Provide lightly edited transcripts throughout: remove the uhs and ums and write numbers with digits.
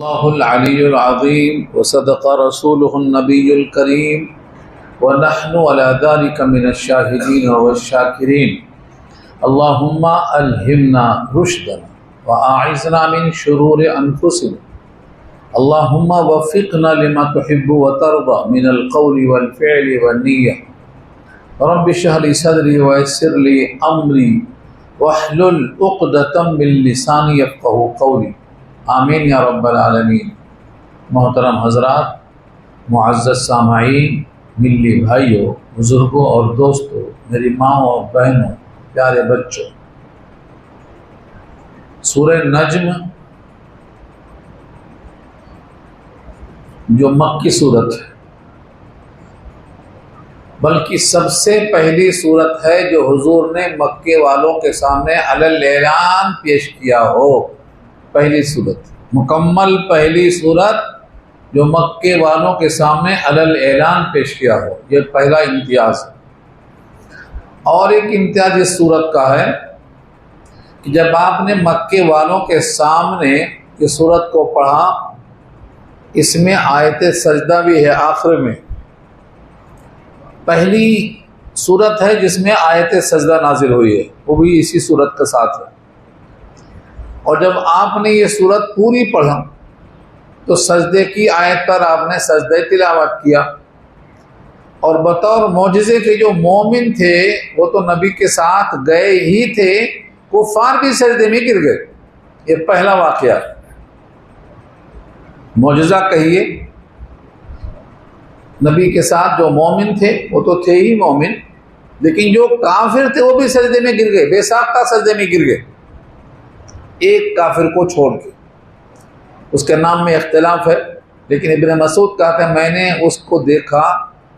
اللہ العلی العظیم وصدق رسولہ النبی الکریم ونحن علی ذلک من الشاہدین والشاکرین اللہم الہمنا رشدنا واعذنا من شرور انفسنا اللہم وفقنا لما تحب وترضى من القول والفعل والنیہ رب اشرح لی صدری ویسر لی امری واحلل عقدۃ من لسانی یفقہوا قولی آمین یا رب العالمین۔ محترم حضرات، معزز سامعین، ملی بھائیوں، بزرگوں اور دوستوں، میری ماں اور بہنوں، پیارے بچوں، سورہ نجم جو مکی صورت ہے، بلکہ سب سے پہلی صورت ہے جو حضور نے مکے والوں کے سامنے علی الاعلان پیش کیا ہو۔ پہلی صورت، مکمل پہلی صورت جو مکے والوں کے سامنے علی الاعلان پیش کیا ہو، یہ پہلا امتیاز ہے۔ اور ایک امتیاز اس صورت کا ہے کہ جب آپ نے مکے والوں کے سامنے اس صورت کو پڑھا، اس میں آیت سجدہ بھی ہے آخر میں۔ پہلی صورت ہے جس میں آیت سجدہ نازل ہوئی ہے، وہ بھی اسی صورت کے ساتھ ہے۔ اور جب آپ نے یہ صورت پوری پڑھا تو سجدے کی آیت پر آپ نے سجدہ تلاوت کیا، اور بطور معجزے کے جو مومن تھے وہ تو نبی کے ساتھ گئے ہی تھے، کفار بھی سجدے میں گر گئے۔ یہ پہلا واقعہ، معجزہ کہیے۔ نبی کے ساتھ جو مومن تھے وہ تو تھے ہی مومن، لیکن جو کافر تھے وہ بھی سجدے میں گر گئے، بے ساختہ سجدے میں گر گئے، ایک کافر کو چھوڑ کے۔ اس کے نام میں اختلاف ہے، لیکن ابن مسعود کہتے ہیں میں نے اس کو دیکھا،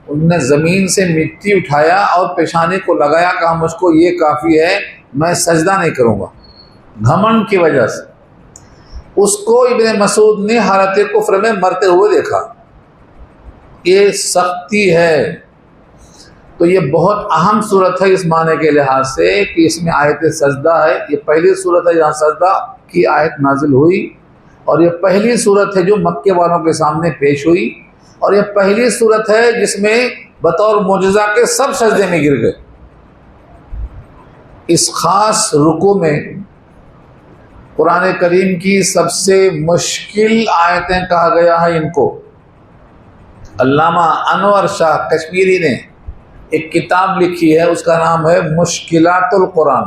انہوں نے زمین سے مٹی اٹھایا اور پیشانی کو لگایا، کہا مجھ کو یہ کافی ہے، میں سجدہ نہیں کروں گا، گھمنڈ کی وجہ سے۔ اس کو ابن مسعود نے حالت کفر میں مرتے ہوئے دیکھا۔ یہ سختی ہے۔ تو یہ بہت اہم صورت ہے اس معنی کے لحاظ سے کہ اس میں آیت سجدہ ہے۔ یہ پہلی صورت ہے جہاں سجدہ کی آیت نازل ہوئی، اور یہ پہلی صورت ہے جو مکے والوں کے سامنے پیش ہوئی، اور یہ پہلی صورت ہے جس میں بطور معجزہ کے سب سجدے میں گر گئے۔ اس خاص رکوع میں قرآن کریم کی سب سے مشکل آیتیں کہا گیا ہے ان کو۔ علامہ انور شاہ کشمیری نے ایک کتاب لکھی ہے، اس کا نام ہے مشکلات القرآن،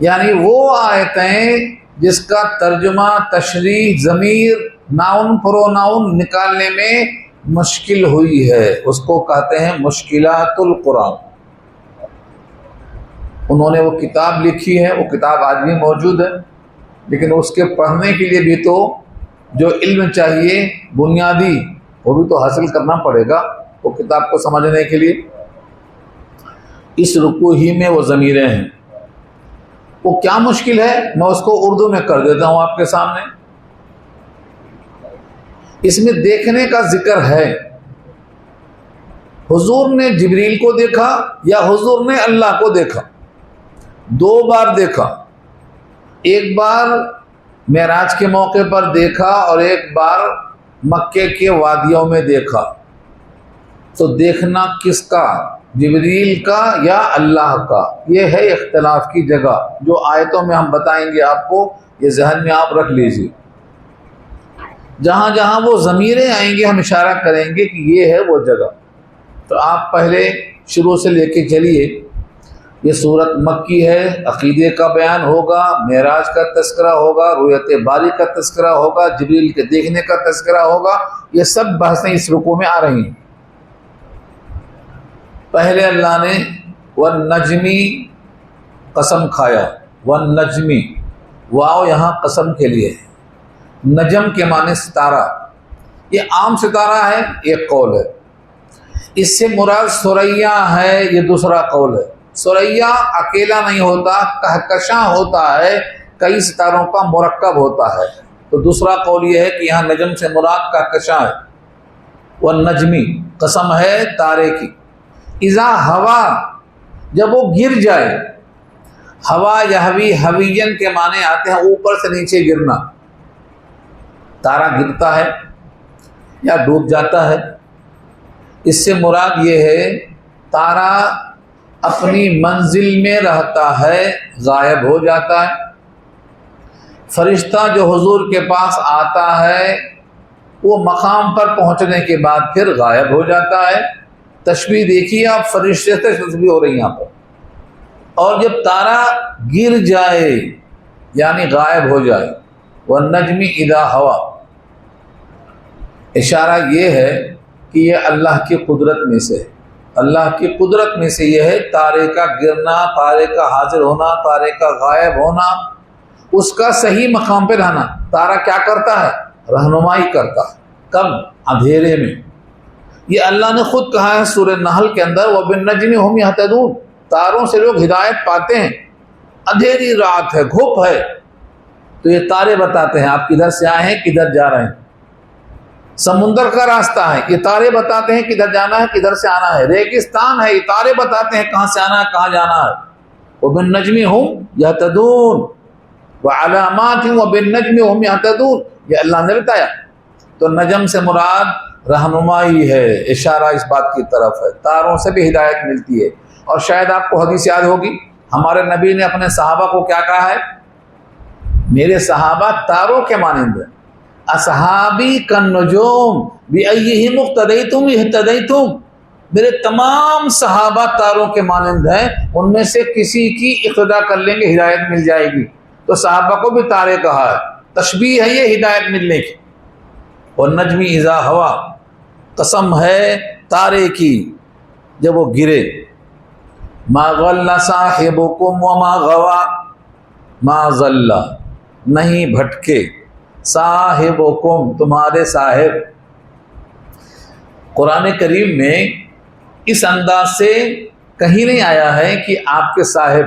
یعنی وہ آیتیں جس کا ترجمہ، تشریح، ضمیر، ناؤن، پروناؤن نکالنے میں مشکل ہوئی ہے، اس کو کہتے ہیں مشکلات القرآن۔ انہوں نے وہ کتاب لکھی ہے، وہ کتاب آج بھی موجود ہے، لیکن اس کے پڑھنے کے لیے بھی تو جو علم چاہیے بنیادی، وہ بھی تو حاصل کرنا پڑے گا وہ کتاب کو سمجھنے کے لیے۔ اس رکوع ہی میں وہ ضمیریں ہیں۔ وہ کیا مشکل ہے، میں اس کو اردو میں کر دیتا ہوں آپ کے سامنے۔ اس میں دیکھنے کا ذکر ہے۔ حضور نے جبریل کو دیکھا یا حضور نے اللہ کو دیکھا؟ دو بار دیکھا، ایک بار معراج کے موقع پر دیکھا اور ایک بار مکے کے وادیوں میں دیکھا۔ تو دیکھنا کس کا، جبریل کا یا اللہ کا؟ یہ ہے اختلاف کی جگہ، جو آیتوں میں ہم بتائیں گے آپ کو، یہ ذہن میں آپ رکھ لیجیے۔ جہاں جہاں وہ ضمیریں آئیں گے ہم اشارہ کریں گے کہ یہ ہے وہ جگہ۔ تو آپ پہلے شروع سے لے کے چلیے۔ یہ صورت مکی ہے، عقیدے کا بیان ہوگا، معراج کا تذکرہ ہوگا، رؤیت باری کا تذکرہ ہوگا، جبریل کے دیکھنے کا تذکرہ ہوگا، یہ سب بحثیں اس رکوع میں آ رہی ہیں۔ پہلے اللہ نے والنجمی قسم کھایا، والنجمی، واو یہاں قسم کے لیے ہے۔ نجم کے معنی ستارہ، یہ عام ستارہ ہے، ایک قول ہے۔ اس سے مراد ثریا ہے، یہ دوسرا قول ہے۔ ثریا اکیلا نہیں ہوتا، کہکشاں ہوتا ہے، کئی ستاروں کا مرکب ہوتا ہے۔ تو دوسرا قول یہ ہے کہ یہاں نجم سے مراد کہکشاں ہے۔ والنجمی قسم ہے تارے کی، اذا ہوا جب وہ گر جائے۔ ہوا یہوی، ہویین کے معنی آتے ہیں اوپر سے نیچے گرنا، تارا گرتا ہے یا ڈوب جاتا ہے، اس سے مراد یہ ہے تارا اپنی منزل میں رہتا ہے، غائب ہو جاتا ہے۔ فرشتہ جو حضور کے پاس آتا ہے وہ مقام پر پہنچنے کے بعد پھر غائب ہو جاتا ہے۔ تشبیہ دیکھیے آپ، فرشتے سے تشبیہ ہو رہی ہے یہاں پر۔ اور جب تارا گر جائے یعنی غائب ہو جائے، والنجم اذا ہوا، اشارہ یہ ہے کہ یہ اللہ کی قدرت میں سے ہے۔ اللہ کی قدرت میں سے یہ ہے تارے کا گرنا، تارے کا حاضر ہونا، تارے کا غائب ہونا، اس کا صحیح مقام پہ رہنا۔ تارا کیا کرتا ہے؟ رہنمائی کرتا ہے۔ کب؟ اندھیرے میں۔ یہ اللہ نے خود کہا ہے سورہ نحل کے اندر، وَبِالنَّجْمِ هُمْ يَهْتَدُونَ، تاروں سے لوگ ہدایت پاتے ہیں۔ اندھیری رات ہے، گھوپ ہے، تو یہ تارے بتاتے ہیں آپ کدھر سے آئے ہیں، کدھر جا رہے ہیں۔ سمندر کا راستہ ہے، یہ تارے بتاتے ہیں کدھر جانا ہے، کدھر سے آنا ہے۔ ریگستان ہے، یہ تارے بتاتے ہیں کہاں سے آنا ہے، کہاں جانا ہے۔ وَبِالنَّجْمِ هُمْ يَهْتَدُونَ وَعَلَامَاتٍ وَبِالنَّجْمِ هُمْ يَهْتَدُونَ، یہ اللہ نے بتایا۔ تو نجم سے مراد رہنمائی ہے، اشارہ اس بات کی طرف ہے، تاروں سے بھی ہدایت ملتی ہے۔ اور شاید آپ کو حدیث یاد ہوگی، ہمارے نبی نے اپنے صحابہ کو کیا کہا ہے؟ میرے صحابہ تاروں کے مانند ہیں، اصحابی کالنجوم بأیہم اقتدیتم اہتدیتم، میرے تمام صحابہ تاروں کے مانند ہیں، ان میں سے کسی کی اقتدا کر لیں گے ہدایت مل جائے گی۔ تو صحابہ کو بھی تارے کہا ہے، تشبیہ ہے یہ ہدایت ملنے کی۔ والنجم اذا ہوا، قسم ہے تارے کی جب وہ گرے۔ ما ضل صاحبکم وما غوا، ما ضل نہیں بھٹکے، صاحبکم تمہارے صاحب۔ قرآن کریم میں اس انداز سے کہیں نہیں آیا ہے کہ آپ کے صاحب،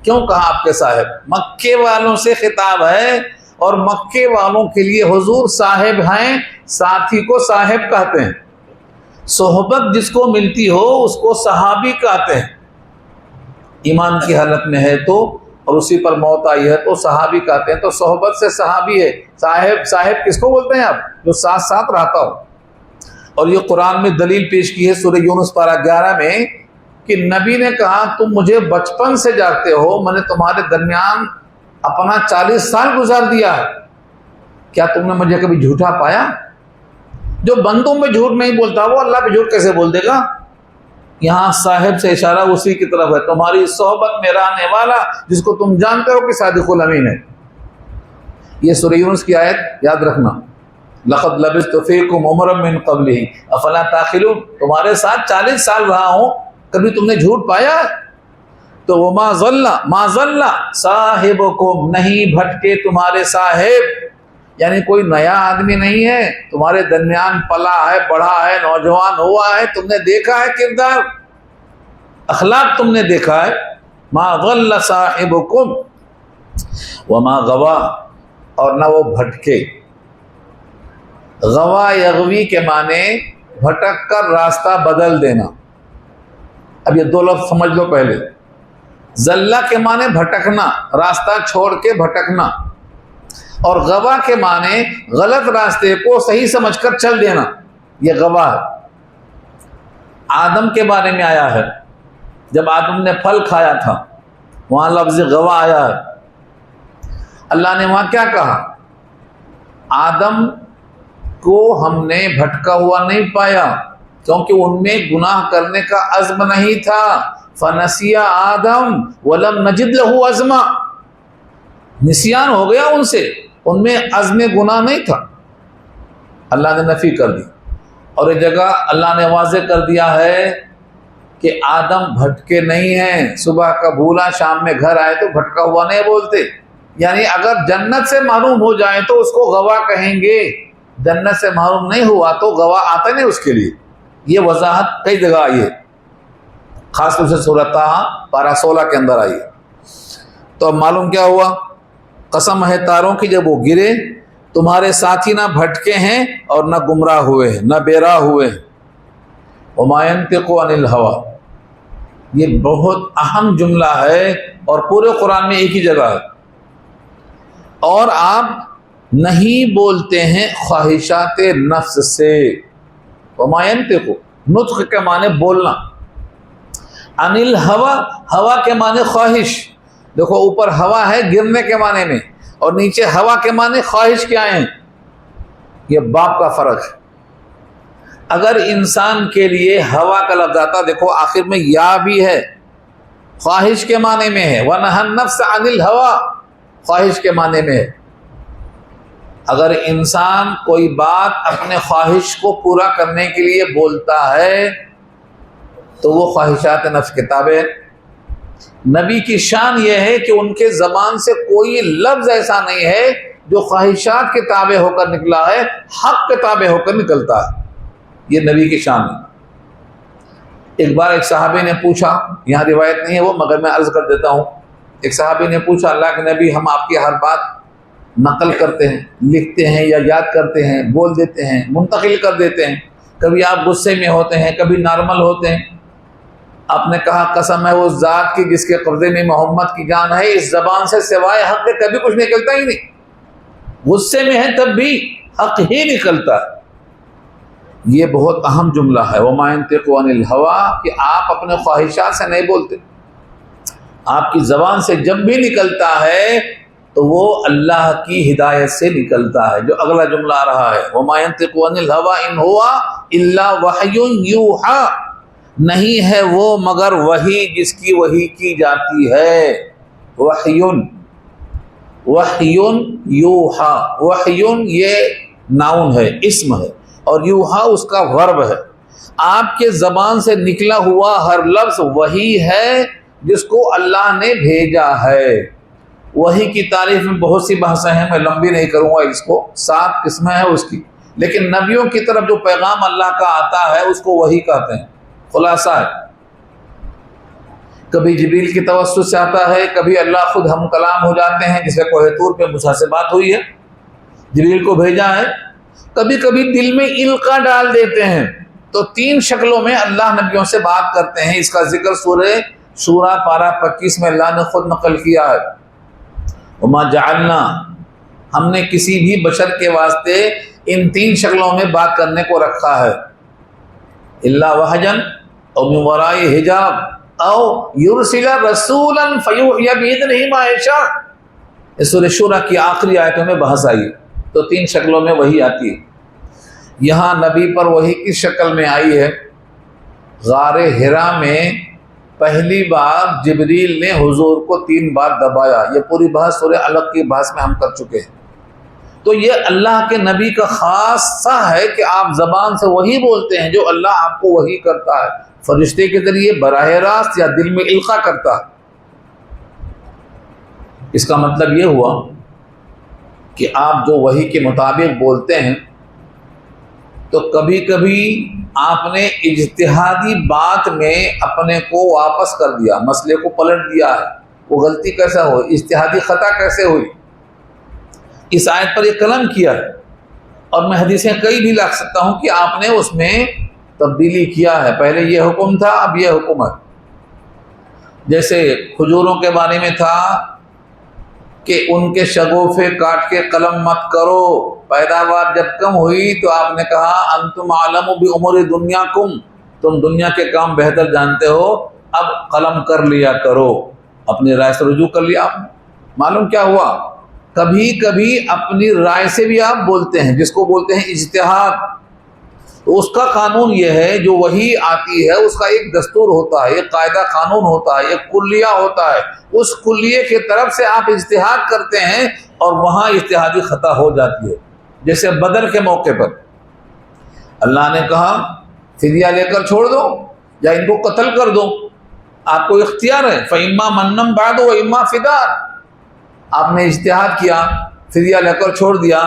کیوں کہا آپ کے صاحب؟ مکے والوں سے خطاب ہے، اور مکے والوں کے لیے حضور صاحب ہیں، ساتھی کو صاحب کہتے ہیں۔ صحبت جس کو ملتی ہو اس کو صحابی کہتے ہیں، ایمان کی حالت میں ہے تو، اور اسی پر موت آئی ہے تو صحابی کہتے ہیں۔ تو صحبت سے صحابی ہے۔ صاحب کس کو بولتے ہیں آپ؟ جو ساتھ ساتھ رہتا ہو۔ اور یہ قرآن میں دلیل پیش کی ہے سورہ یونس پارہ 11 میں، کہ نبی نے کہا تم مجھے بچپن سے جانتے ہو، میں نے تمہارے درمیان اپنا 40 سال گزار دیا ہے، کیا تم نے مجھے کبھی جھوٹا پایا؟ جو بندوں میں جھوٹ نہیں بولتا وہ اللہ پہ جھوٹ کیسے بول دے گا؟ یہاں صاحب سے اشارہ اسی کی طرف ہے، تمہاری صحبت میں رہنے والا جس کو تم جانتے ہو کہ صادق الامین ہے۔ یہ سورہ یونس کی آیت یاد رکھنا، لقد لبثت فیکم عمرا من قبلہ افلا تعقلون، تمہارے ساتھ 40 سال رہا ہوں، کبھی تم نے جھوٹ پایا؟ تو وما ضل ما ضل صاحبکم، نہیں بھٹکے تمہارے صاحب، یعنی کوئی نیا آدمی نہیں ہے، تمہارے درمیان پلا ہے، بڑھا ہے، نوجوان ہوا ہے، تم نے دیکھا ہے کردار، اخلاق تم نے دیکھا ہے۔ ما ضل صاحبکم وما غوا، اور نہ وہ بھٹکے۔ غوا یغوی کے معنی بھٹک کر راستہ بدل دینا۔ اب یہ دو لفظ سمجھ لو پہلے۔ ضلع کے معنی بھٹکنا، راستہ چھوڑ کے بھٹکنا، اور غوا کے معنی غلط راستے کو صحیح سمجھ کر چل دینا، یہ غوا ہے۔ آدم کے بارے میں آیا ہے، جب آدم نے پھل کھایا تھا وہاں لفظ غوا آیا ہے۔ اللہ نے وہاں کیا کہا؟ آدم کو ہم نے بھٹکا ہوا نہیں پایا، کیونکہ ان میں گناہ کرنے کا عزم نہیں تھا۔ فَنَسِيَ آدم وَلَمْ نَجِدْ لَهُ عَزْمًا، نسیان ہو گیا ان سے، ان میں عزم گناہ نہیں تھا، اللہ نے نفی کر دی۔ اور ایک جگہ اللہ نے واضح کر دیا ہے کہ آدم بھٹکے نہیں ہیں، صبح کا بھولا شام میں گھر آئے تو بھٹکا ہوا نہیں بولتے، یعنی اگر جنت سے محروم ہو جائیں تو اس کو غوا کہیں گے، جنت سے محروم نہیں ہوا تو غوا آتا نہیں اس کے لیے۔ یہ وضاحت کئی جگہ آئی ہے، خاص طور سے سورہ طٰہٰ پارہ 16 کے اندر آئی ہے۔ تو اب معلوم کیا ہوا؟ قسم ہے تاروں کی جب وہ گرے، تمہارے ساتھی نہ بھٹکے ہیں اور نہ گمراہ ہوئے ہیں، نہ بیراہ ہوئے ہیں۔ وَمَا يَنطِقُ عَنِ الْهَوَىٰ، یہ بہت اہم جملہ ہے اور پورے قرآن میں ایک ہی جگہ ہے۔ اور آپ نہیں بولتے ہیں خواہشات نفس سے. وما ينطق، نطق کے معنی بولنا، عن الہوا، ہوا کے معنی خواہش. دیکھو اوپر ہوا ہے گرنے کے معنی میں، اور نیچے ہوا کے معنی خواہش کیا ہیں. یہ باپ کا فرق ہے. اگر انسان کے لیے ہوا کا لفظ آتا، دیکھو آخر میں یا بھی ہے، خواہش کے معنی میں ہے. وَنَهَى النَّفْسَ عَنِ الْهَوَىٰ، خواہش کے معنی میں ہے. اگر انسان کوئی بات اپنے خواہش کو پورا کرنے کے لیے بولتا ہے تو وہ خواہشات نفس کے تابع ہے. نبی کی شان یہ ہے کہ ان کے زبان سے کوئی لفظ ایسا نہیں ہے جو خواہشات کے تابع ہو کر نکلا ہے، حق کے تابع ہو کر نکلتا ہے. یہ نبی کی شان ہے. ایک بار ایک صحابی نے پوچھا، یہاں روایت نہیں ہے وہ، مگر میں عرض کر دیتا ہوں. ایک صحابی نے پوچھا، اللہ کے نبی ہم آپ کی ہر بات نقل کرتے ہیں، لکھتے ہیں یا یاد کرتے ہیں، بول دیتے ہیں، منتقل کر دیتے ہیں. کبھی آپ غصے میں ہوتے ہیں، کبھی نارمل ہوتے ہیں. آپ نے کہا قسم ہے اس ذات کی جس کے قبضے میں محمد کی جان ہے، اس زبان سے سوائے حق کے کبھی کچھ نکلتا ہی نہیں. غصے میں ہے تب بھی حق ہی نکلتا ہے. یہ بہت اہم جملہ ہے، وَمَا يَنطِقُ عَنِ الْهَوَىٰ، کہ آپ اپنے خواہشات سے نہیں بولتے. آپ کی زبان سے جب بھی نکلتا ہے تو وہ اللہ کی ہدایت سے نکلتا ہے. جو اگلا جملہ آ رہا ہے، وَمَا يَنطِقُ عَنِ الْهَوَىٰ إِنْ هُوَ إِلَّا وَحْيٌ يُوحَىٰ، نہیں ہے وہ مگر وحی جس کی وحی کی جاتی ہے. وحیٌ، وحیٌ یوحا، وحیٌ یہ ناؤن ہے، اسم ہے، اور یوحا اس کا ورب ہے. آپ کے زبان سے نکلا ہوا ہر لفظ وحی ہے جس کو اللہ نے بھیجا ہے. وحی کی تعریف میں بہت سی بحثیں ہیں، میں لمبی نہیں کروں گا اس کو، 7 قسمیں ہیں اس کی. لیکن نبیوں کی طرف جو پیغام اللہ کا آتا ہے اس کو وحی کہتے ہیں. خلاصہ ہے، کبھی جبریل کی توسط سے آتا ہے، کبھی اللہ خود ہم کلام ہو جاتے ہیں، جسے کوہ طور پہ موسیٰ سے بات ہوئی ہے، جبریل کو بھیجا ہے. کبھی کبھی دل میں القا ڈال دیتے ہیں. تو 3 شکلوں میں اللہ نبیوں سے بات کرتے ہیں. اس کا ذکر سورہ شورى پارہ 25 میں اللہ نے خود نقل کیا ہے. وما جعلنا، ہم نے کسی بھی بشر کے واسطے ان 3 شکلوں میں بات کرنے کو رکھا ہے. الا وحیا او من وراء حجاب او یرسل رسولا فیوحی باذنہ ما یشاء. اس سورہ شورى کی آخری آیتوں میں بحث آئی. تو 3 شکلوں میں وحی آتی ہے. یہاں نبی پر وحی کس شکل میں آئی ہے؟ غار حرا میں پہلی بار جبریل نے حضور کو 3 بار دبایا. یہ پوری بحث سورہ علق کی بحث میں ہم کر چکے ہیں. تو یہ اللہ کے نبی کا خاصہ ہے کہ آپ زبان سے وہی بولتے ہیں جو اللہ آپ کو وحی کرتا ہے، فرشتے کے ذریعے براہ راست یا دل میں القا کرتا ہے. اس کا مطلب یہ ہوا کہ آپ جو وحی کے مطابق بولتے ہیں، تو کبھی کبھی آپ نے اجتہادی بات میں اپنے کو واپس کر دیا، مسئلے کو پلٹ دیا ہے. وہ غلطی کیسا ہوئی، اجتہادی خطا کیسے ہوئی، اس آیت پر یہ کلام کیا ہے. اور میں حدیثیں کئی بھی لا سکتا ہوں کہ آپ نے اس میں تبدیلی کیا ہے. پہلے یہ حکم تھا، اب یہ حکم ہے. جیسے کھجوروں کے بارے میں تھا کہ ان کے شگوفے کاٹ کے قلم مت کرو. پیداوار جب کم ہوئی تو آپ نے کہا انتم عالم بامور دنیاکم، تم دنیا کے کام بہتر جانتے ہو، اب قلم کر لیا کرو. اپنی رائے سے رجوع کر لیا آپ نے. معلوم کیا ہوا، کبھی کبھی اپنی رائے سے بھی آپ بولتے ہیں، جس کو بولتے ہیں اجتہاد. تو اس کا قانون یہ ہے، جو وحی آتی ہے اس کا ایک دستور ہوتا ہے، ایک قاعدہ قانون ہوتا ہے، ایک کلیہ ہوتا ہے. اس کلیے کی طرف سے آپ اجتہاد کرتے ہیں اور وہاں اجتہادی خطا ہو جاتی ہے. جیسے بدر کے موقع پر اللہ نے کہا فدیہ لے کر چھوڑ دو یا ان کو قتل کر دو، آپ کو اختیار ہے. فَإِمَّا مَنًّا بَعْدُ وَإِمَّا فِدَاءً. آپ نے اجتہاد کیا، فدیہ لے کر چھوڑ دیا.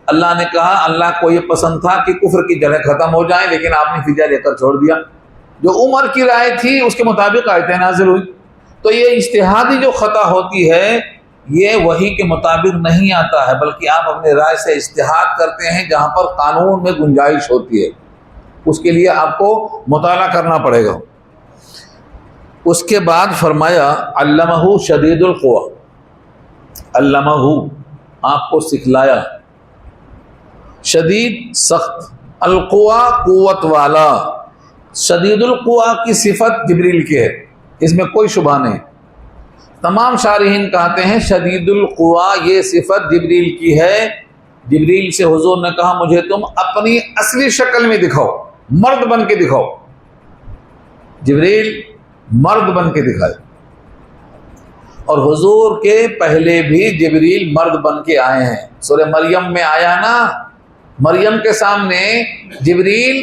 اللہ نے کہا اللہ کو یہ پسند تھا کہ کفر کی جڑیں ختم ہو جائیں، لیکن آپ نے فدیہ لے کر چھوڑ دیا. جو عمر کی رائے تھی اس کے مطابق آیتیں نازل ہوئی. تو یہ اجتہادی جو خطا ہوتی ہے یہ وحی کے مطابق نہیں آتا ہے، بلکہ آپ اپنے رائے سے اجتہاد کرتے ہیں جہاں پر قانون میں گنجائش ہوتی ہے. اس کے لیے آپ کو مطالعہ کرنا پڑے گا. اس کے بعد فرمایا علمہ شدید القویٰ، علمہ آپ کو سکھلایا. شدید سخت، القوا قوت والا، شدید القوا کی صفت جبریل کی ہے، اس میں کوئی شبہ نہیں۔ تمام شارحین کہتے ہیں شدید القوا یہ صفت جبریل کی ہے۔ جبریل سے حضور نے کہا مجھے تم اپنی اصلی شکل میں دکھاؤ، مرد بن کے دکھاؤ۔ جبریل مرد بن کے دکھائے، اور حضور کے پہلے بھی جبریل مرد بن کے آئے ہیں۔ سورہ مریم میں آیا نا، مریم کے سامنے جبریل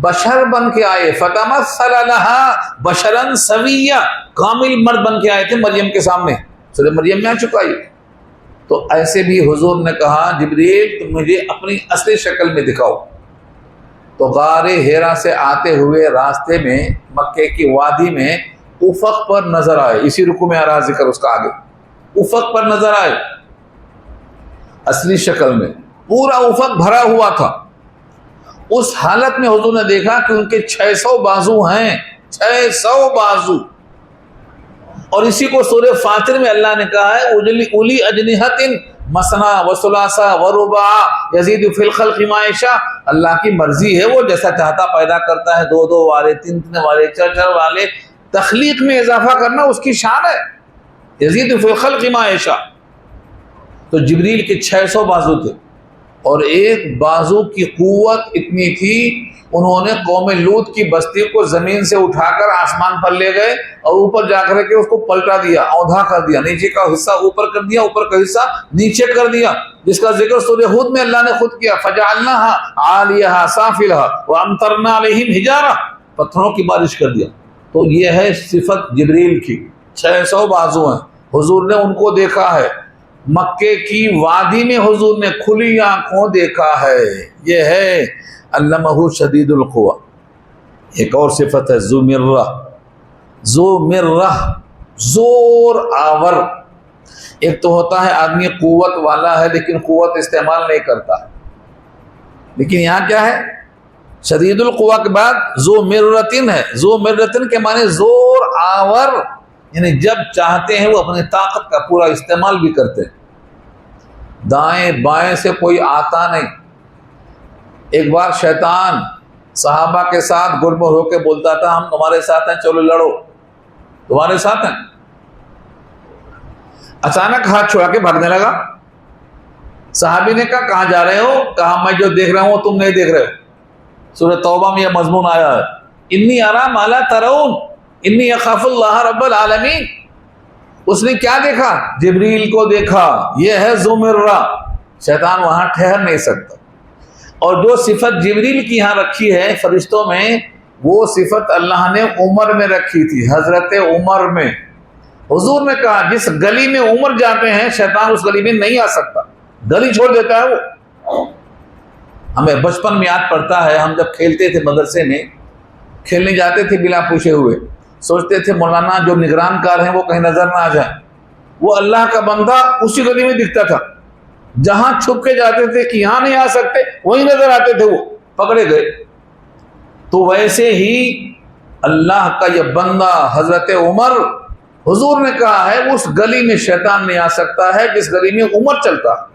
بشر بن کے آئے، فتمثل لها بشرا سویا، کامل مرد بن کے آئے تھے مریم کے سامنے، سورہ مریم میں آ چکا ہے۔ تو ایسے بھی حضور نے کہا جبریل تم مجھے اپنی اصلی شکل میں دکھاؤ۔ تو غار ہیرا سے آتے ہوئے راستے میں مکے کی وادی میں افق پر نظر آئے، اسی رکوع میں آ رہا ذکر اس کا آگے، افق پر نظر آئے اصلی شکل میں، پورا افق بھرا ہوا تھا۔ اس حالت میں حضور نے دیکھا کہ ان کے 600 بازو ہیں، 600 بازو، اور اسی کو سورہ فاطر میں اللہ نے کہا ہے اولی اجنحۃ مثنا وثلاثا ورباع یزید فی الخلق ما یشاء، اللہ کی مرضی ہے، وہ جیسا چاہتا پیدا کرتا ہے، 2 2 والے، 3 3 والے، 4 4 والے، تخلیق میں اضافہ کرنا اس کی شان ہے، یزید فی الخلق ما یشاء۔ تو جبریل کے 600 بازو تھے، اور ایک بازو کی قوت اتنی تھی، انہوں نے قوم لوط کی بستی کو زمین سے اٹھا کر آسمان پر لے گئے اور اوپر جا کر کے اس کو پلٹا دیا، اوندھا کر دیا، نیچے کا حصہ اوپر کر دیا، اوپر کا حصہ نیچے کر دیا، جس کا ذکر سورہ ہود میں اللہ نے خود کیا، فجعلناها عالیہا سافلہا وامطرنا علیہم حجارہ، پتھروں کی بارش کر دیا۔ تو یہ ہے صفت جبریل کی، 600 بازو ہیں، حضور نے ان کو دیکھا ہے، مکے کی وادی میں حضور نے کھلی آنکھوں دیکھا ہے، یہ ہے علمہ شدید القوا۔ ایک اور صفت ہے ذو مرہ، ذو مرہ زور آور۔ ایک تو ہوتا ہے آدمی قوت والا ہے لیکن قوت استعمال نہیں کرتا، لیکن یہاں کیا ہے شدید القوا کے بعد ذو مرتن ہے، ذو مرتن کے معنی زور آور، یعنی جب چاہتے ہیں وہ اپنی طاقت کا پورا استعمال بھی کرتے ہیں، دائیں بائیں سے کوئی آتا نہیں۔ ایک بار شیطان صحابہ کے ساتھ گرمر ہو کے بولتا تھا ہم تمہارے ساتھ ہیں، چلو لڑو، تمہارے ساتھ ہیں۔ اچانک ہاتھ چھوڑا کے بھاگنے لگا۔ صحابی نے کہا کہاں جا رہے ہو؟ کہا میں جو دیکھ رہا ہوں تم نہیں دیکھ رہے ہو۔ سورہ توبہ میں یہ مضمون آیا ہے، انی ارا ما لا ترون انی اخاف اللہ رب العالمین۔ اس نے کیا دیکھا؟ جبریل کو دیکھا، یہ ہے ذو مرہ، شیطان وہاں ٹھہر نہیں سکتا۔ اور جو صفت جبریل کی یہاں رکھی ہے فرشتوں میں، وہ صفت اللہ نے عمر میں رکھی تھی، حضرت عمر میں۔ حضور نے کہا جس گلی میں عمر جاتے ہیں شیطان اس گلی میں نہیں آ سکتا، گلی چھوڑ دیتا ہے وہ۔ ہمیں بچپن میں یاد پڑتا ہے، ہم جب کھیلتے تھے مدرسے میں، کھیلنے جاتے تھے بلا پوچھے ہوئے، سوچتے تھے مولانا جو نگران کار ہیں وہ کہیں نظر نہ آ جائیں، وہ اللہ کا بندہ اسی گلی میں دکھتا تھا، جہاں چھپ کے جاتے تھے کہ یہاں نہیں آ سکتے وہیں نظر آتے تھے، وہ پکڑے گئے۔ تو ویسے ہی اللہ کا یہ بندہ حضرت عمر، حضور نے کہا ہے اس گلی میں شیطان نہیں آ سکتا ہے جس گلی میں عمر چلتا ہے۔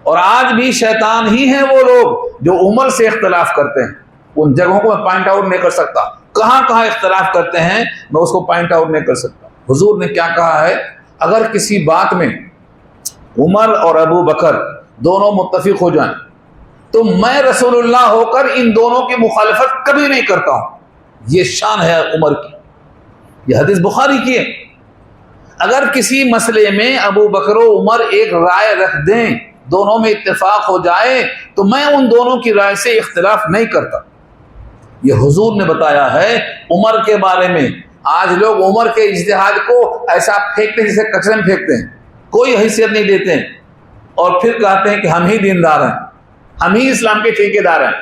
اور آج بھی شیطان ہی ہیں وہ لوگ جو عمر سے اختلاف کرتے ہیں، ان جگہوں کو میں پوائنٹ آؤٹ نہیں کر سکتا، کہاں کہاں اختلاف کرتے ہیں میں اس کو پوائنٹ آؤٹ نہیں کر سکتا۔ حضور نے کیا کہا ہے، اگر کسی بات میں عمر اور ابو بکر دونوں متفق ہو جائیں تو میں رسول اللہ ہو کر ان دونوں کی مخالفت کبھی نہیں کرتا ہوں۔ یہ شان ہے عمر کی، یہ حدیث بخاری کی ہے۔ اگر کسی مسئلے میں ابو بکر و عمر ایک رائے رکھ دیں، دونوں میں اتفاق ہو جائے تو میں ان دونوں کی رائے سے اختلاف نہیں کرتا۔ یہ حضور نے بتایا ہے عمر کے بارے میں۔ آج لوگ عمر کے اجتہاد کو ایسا پھینکتے ہیں جیسے کچرے میں پھینکتے ہیں، کوئی حیثیت نہیں دیتے ہیں، اور پھر کہتے ہیں کہ ہم ہی دیندار ہیں، ہم ہی اسلام کے ٹھیکیدار ہیں۔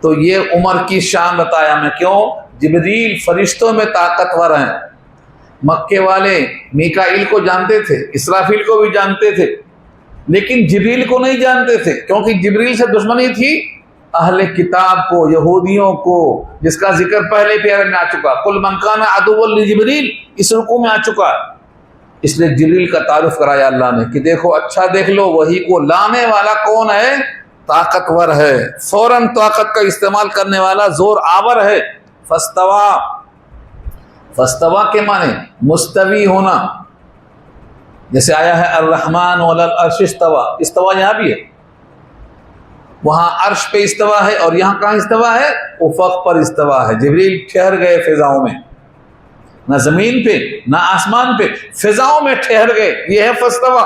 تو یہ عمر کی شان بتایا میں، کیوں؟ جبریل فرشتوں میں طاقتور ہیں۔ مکے والے میکائیل کو جانتے تھے، اسرافیل کو بھی جانتے تھے، لیکن جبریل کو نہیں جانتے تھے، کیونکہ جبریل سے دشمنی تھی اہل کتاب کو، یہودیوں کو، جس کا ذکر پہلے پیارے میں آ چکا، قل من کان عدوا لجبریل، اس رکوع میں آ چکا ہے۔ اس لیے جبریل کا تعارف کرایا اللہ نے کہ دیکھو، اچھا دیکھ لو، وہی کو لانے والا کون ہے؟ طاقتور ہے، فوراً طاقت کا استعمال کرنے والا، زور آور ہے. فاستوا، فاستوا کے معنی مستوی ہونا، جیسے آیا ہے الرحمن علی العرش استوا، استوا یہاں بھی ہے، وہاں عرش پہ استوا ہے، اور یہاں کہاں استوا ہے؟ افق پر استوا ہے. جبریل ٹھہر گئے فضاؤں میں، نہ زمین پہ نہ آسمان پہ، فضاؤں میں ٹھہر گئے، یہ ہے فاستوا.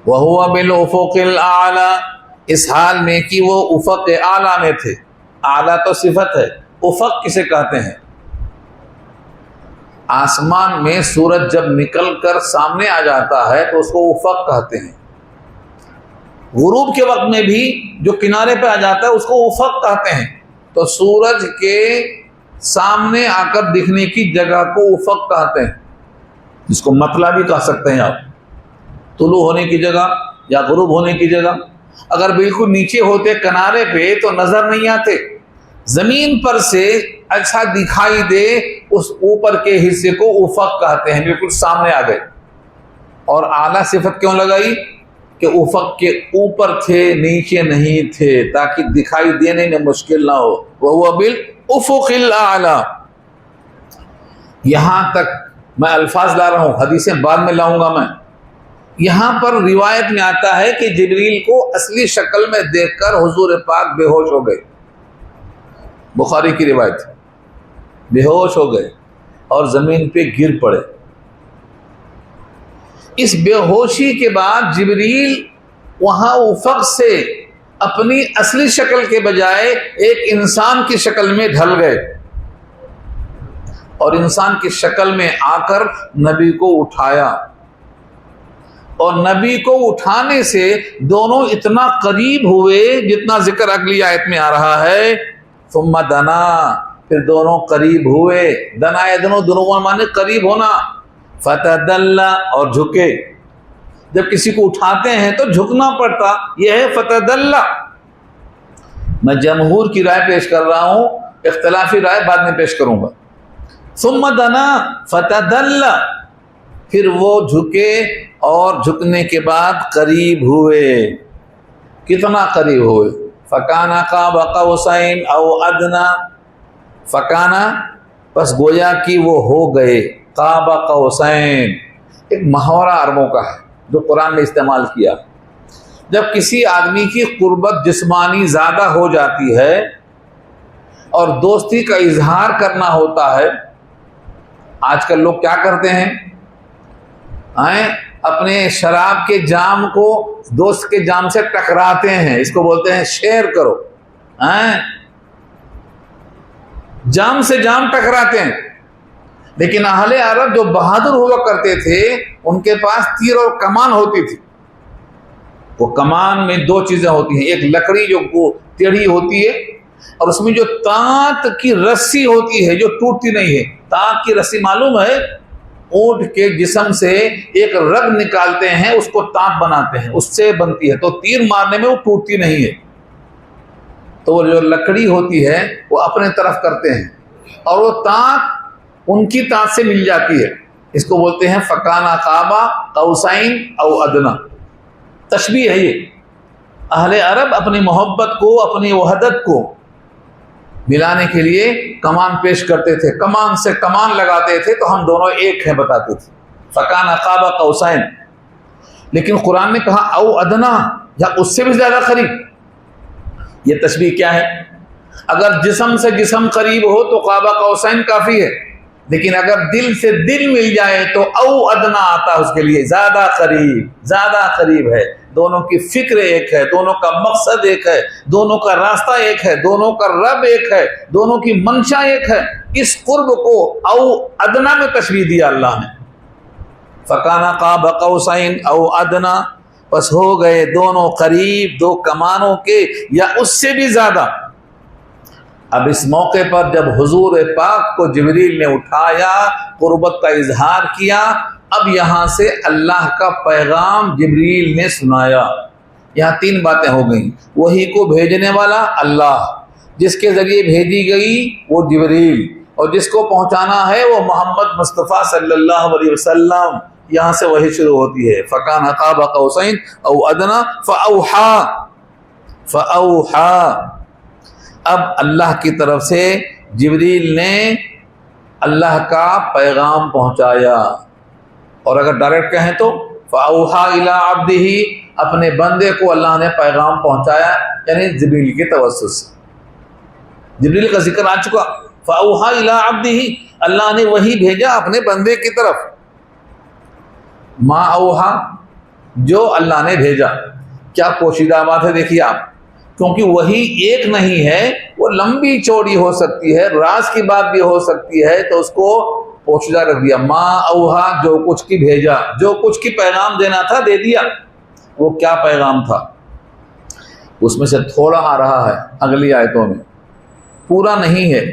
وَهُوَ بِالْأُفُقِ الْأَعْلَى، اس حال میں کہ وہ افق اعلیٰ میں تھے. اعلیٰ تو صفت ہے، افق کسے کہتے ہیں؟ آسمان میں سورج جب نکل کر سامنے آ جاتا ہے تو اس کو افق کہتے ہیں. غروب کے وقت میں بھی جو کنارے پہ آ جاتا ہے اس کو افق کہتے ہیں. تو سورج کے سامنے آ کر دکھنے کی جگہ کو افق کہتے ہیں، جس کو مطلع بھی کہہ سکتے ہیں آپ، طلوع ہونے کی جگہ یا غروب ہونے کی جگہ. اگر بالکل نیچے ہوتے کنارے پہ تو نظر نہیں آتے، زمین پر سے اچھا دکھائی دے اس اوپر کے حصے کو افق کہتے ہیں، بالکل سامنے آ گئے. اور اعلیٰ صفت کیوں لگائی؟ کہ افق کے اوپر تھے، نیچے نہیں تھے، تاکہ دکھائی دینے میں مشکل نہ ہو. وَهُوَ بِالْأُفُقِ الْأَعْلَى. یہاں تک میں الفاظ لا رہا ہوں، حدیثیں بعد میں لاؤں گا میں. یہاں پر روایت میں آتا ہے کہ جبریل کو اصلی شکل میں دیکھ کر حضور پاک بے ہوش ہو گئے. بخاری کی روایت، بے ہوش ہو گئے اور زمین پہ گر پڑے. اس بے ہوشی کے بعد جبریل وہاں افق سے اپنی اصلی شکل کے بجائے ایک انسان کی شکل میں ڈھل گئے، اور انسان کی شکل میں آ کر نبی کو اٹھایا. اور نبی کو اٹھانے سے دونوں اتنا قریب ہوئے جتنا ذکر اگلی آیت میں آ رہا ہے. ثم دنا، پھر دونوں قریب ہوئے. دنا دونوں دونوں مانے قریب ہونا. فتدلّا، اور جھکے. جب کسی کو اٹھاتے ہیں تو جھکنا پڑتا، یہ ہے فتدلّا. میں جمہور کی رائے پیش کر رہا ہوں، اختلافی رائے بعد میں پیش کروں گا. ثم دنا فتدلّا، پھر وہ جھکے اور جھکنے کے بعد قریب ہوئے. کتنا قریب ہوئے؟ فکانا قاب قوسین او ادنا. فکانا، بس گویا کہ وہ ہو گئے. قاب قوسین ایک محاورہ عربوں کا ہے جو قرآن میں استعمال کیا. جب کسی آدمی کی قربت جسمانی زیادہ ہو جاتی ہے اور دوستی کا اظہار کرنا ہوتا ہے، آج کل لوگ کیا کرتے ہیں، اپنے شراب کے جام کو دوست کے جام سے ٹکراتے ہیں، اس کو بولتے ہیں شیئر کرو. جام سے جام ٹکراتے ہیں. لیکن اہل عرب جو بہادر ہوا کرتے تھے ان کے پاس تیر اور کمان ہوتی تھی. وہ کمان میں دو چیزیں ہوتی ہیں، ایک لکڑی جو ٹیڑھی ہوتی ہے، اور اس میں جو تانت کی رسی ہوتی ہے جو ٹوٹتی نہیں ہے. تانت کی رسی معلوم ہے، اونٹ کے جسم سے ایک رگ نکالتے ہیں، اس کو تانت بناتے ہیں، اس سے بنتی ہے، تو تیر مارنے میں وہ ٹوٹتی نہیں ہے. تو وہ جو لکڑی ہوتی ہے وہ اپنے طرف کرتے ہیں، اور وہ تانت ان کی تانت سے مل جاتی ہے. اس کو بولتے ہیں فکانا قابا قوسین او ادنا. تشبیہ ہے یہ. اہل عرب اپنی محبت کو، اپنی وحدت کو ملانے کے لیے کمان پیش کرتے تھے، کمان سے کمان لگاتے تھے تو ہم دونوں ایک ہیں بتاتے تھے. فکانا قابا قوسین. لیکن قرآن نے کہا او ادنا، یا اس سے بھی زیادہ قریب. یہ تشبیہ کیا ہے؟ اگر جسم سے جسم قریب ہو تو قابا قوسین کافی ہے، لیکن اگر دل سے دل مل جائے تو او ادنا آتا ہے اس کے لیے، زیادہ قریب. زیادہ قریب ہے. دونوں کی فکر ایک ہے، دونوں کا مقصد ایک ہے، دونوں کا راستہ ایک ہے، دونوں کا رب ایک ہے، دونوں کی منشا ایک ہے. اس قرب کو او ادنا میں تشبیہ دیا اللہ نے. فکانا قاب قوسین او ادنا، پس ہو گئے دونوں قریب، دو کمانوں کے یا اس سے بھی زیادہ. اب اس موقع پر جب حضور پاک کو جبریل نے اٹھایا، قربت کا اظہار کیا، اب یہاں سے اللہ کا پیغام جبریل نے سنایا. یہاں تین باتیں ہو گئیں. وحی کو بھیجنے والا اللہ، جس کے ذریعے بھیجی گئی وہ جبریل، اور جس کو پہنچانا ہے وہ محمد مصطفیٰ صلی اللہ علیہ وسلم. یہاں سے وہی شروع ہوتی ہے. فکان قاب قوسین او ادنا فاوحا. اب اللہ کی طرف سے جبریل نے اللہ کا پیغام پہنچایا, اور اگر ڈائریکٹ کہیں تو فاوحا الی عبدہ, اپنے بندے کو اللہ نے پیغام پہنچایا, یعنی جبریل کے توسط سے. جبریل کا ذکر آ چکا. فاوحا الی عبدہ, اللہ نے وہی بھیجا اپنے بندے کی طرف. ما اوحا, جو اللہ نے بھیجا. کیا پوشیدہ بات ہے, دیکھیے آپ, کیونکہ وہی ایک نہیں ہے, وہ لمبی چوڑی ہو سکتی ہے, راز کی بات بھی ہو سکتی ہے, تو اس کو پوشیدہ رکھ دیا. ما اوحا, جو کچھ کی بھیجا, جو کچھ کی پیغام دینا تھا دے دیا. وہ کیا پیغام تھا, اس میں سے تھوڑا آ رہا ہے اگلی آیتوں میں, پورا نہیں ہے,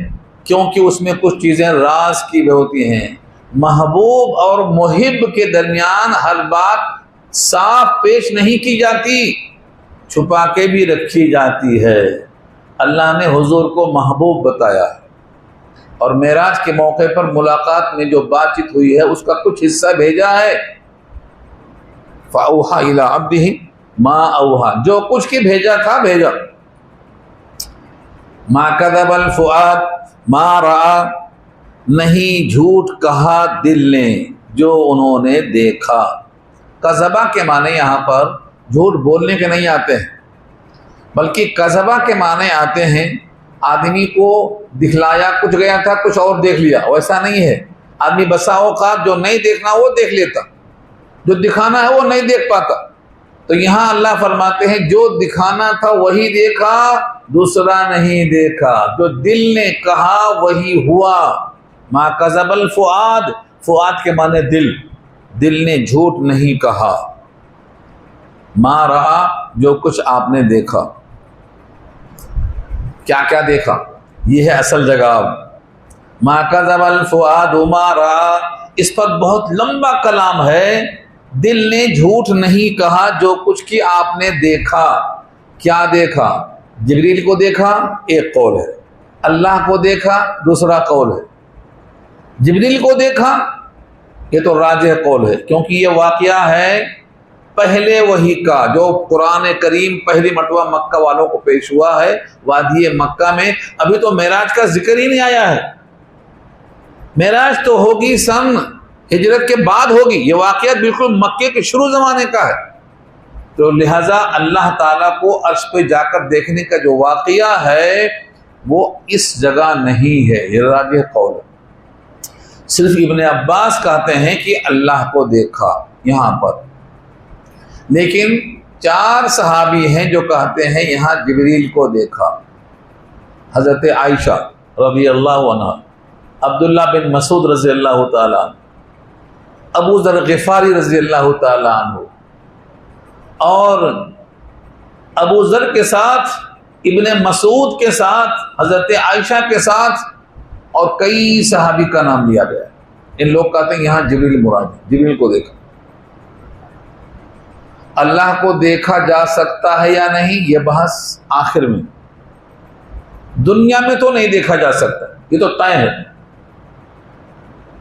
کیونکہ اس میں کچھ چیزیں راز کی بھی ہوتی ہیں. محبوب اور محب کے درمیان ہر بات صاف پیش نہیں کی جاتی, چھپا کے بھی رکھی جاتی ہے. اللہ نے حضور کو محبوب بتایا, اور معراج کے موقع پر ملاقات میں جو بات چیت ہوئی ہے اس کا کچھ حصہ بھیجا ہے. فاوحا الی عبدہ ما اوحا, جو کچھ کی بھیجا تھا بھیجا. ما کذب الفؤاد ما رأى, نہیں جھوٹ کہا دل نے جو انہوں نے دیکھا. کذبہ کے معنی یہاں پر جھوٹ بولنے کے نہیں آتے ہیں, بلکہ کذبہ کے معنی آتے ہیں آدمی کو دکھلایا کچھ گیا تھا, کچھ اور دیکھ لیا. ویسا نہیں ہے. آدمی بسا اوقات جو نہیں دیکھنا وہ دیکھ لیتا, جو دکھانا ہے وہ نہیں دیکھ پاتا. تو یہاں اللہ فرماتے ہیں جو دکھانا تھا وہی دیکھا, دوسرا نہیں دیکھا. جو دل نے کہا وہی ہوا. ما کذب الفؤاد, فؤاد کے معنی دل, دل نے جھوٹ نہیں کہا. ما رأى, جو کچھ آپ نے دیکھا. کیا کیا دیکھا, یہ ہے اصل جواب. ما کذب الفؤاد ما رأى, اس پر بہت لمبا کلام ہے. دل نے جھوٹ نہیں کہا جو کچھ کی آپ نے دیکھا. کیا دیکھا؟ جبریل کو دیکھا, ایک قول ہے. اللہ کو دیکھا, دوسرا قول ہے. جبریل کو دیکھا, یہ تو راجح قول ہے, کیونکہ یہ واقعہ ہے پہلے وحی کا, جو قرآن کریم پہلی مرتبہ مکہ والوں کو پیش ہوا ہے وادی مکہ میں. ابھی تو معراج کا ذکر ہی نہیں آیا ہے. معراج تو ہوگی سن ہجرت کے بعد ہوگی. یہ واقعہ بالکل مکے کے شروع زمانے کا ہے. تو لہٰذا اللہ تعالیٰ کو عرش پہ جا کر دیکھنے کا جو واقعہ ہے وہ اس جگہ نہیں ہے. یہ راجح قول ہے. صرف ابن عباس کہتے ہیں کہ اللہ کو دیکھا یہاں پر, لیکن 4 صحابی ہیں جو کہتے ہیں یہاں جبریل کو دیکھا. حضرت عائشہ رضی اللہ عنہ, عبداللہ بن مسعود رضی اللہ تعالیٰ عنہ, ابو ذر غفاری رضی اللہ تعالیٰ عنہ, اور ابو ذر کے ساتھ ابن مسعود کے ساتھ حضرت عائشہ کے ساتھ اور کئی صحابی کا نام لیا گیا. ان لوگ کہتے ہیں یہاں جبریل مراد ہے, جبریل کو دیکھا. اللہ کو دیکھا جا سکتا ہے یا نہیں, یہ بحث آخر میں. دنیا میں تو نہیں دیکھا جا سکتا, یہ تو طے ہے.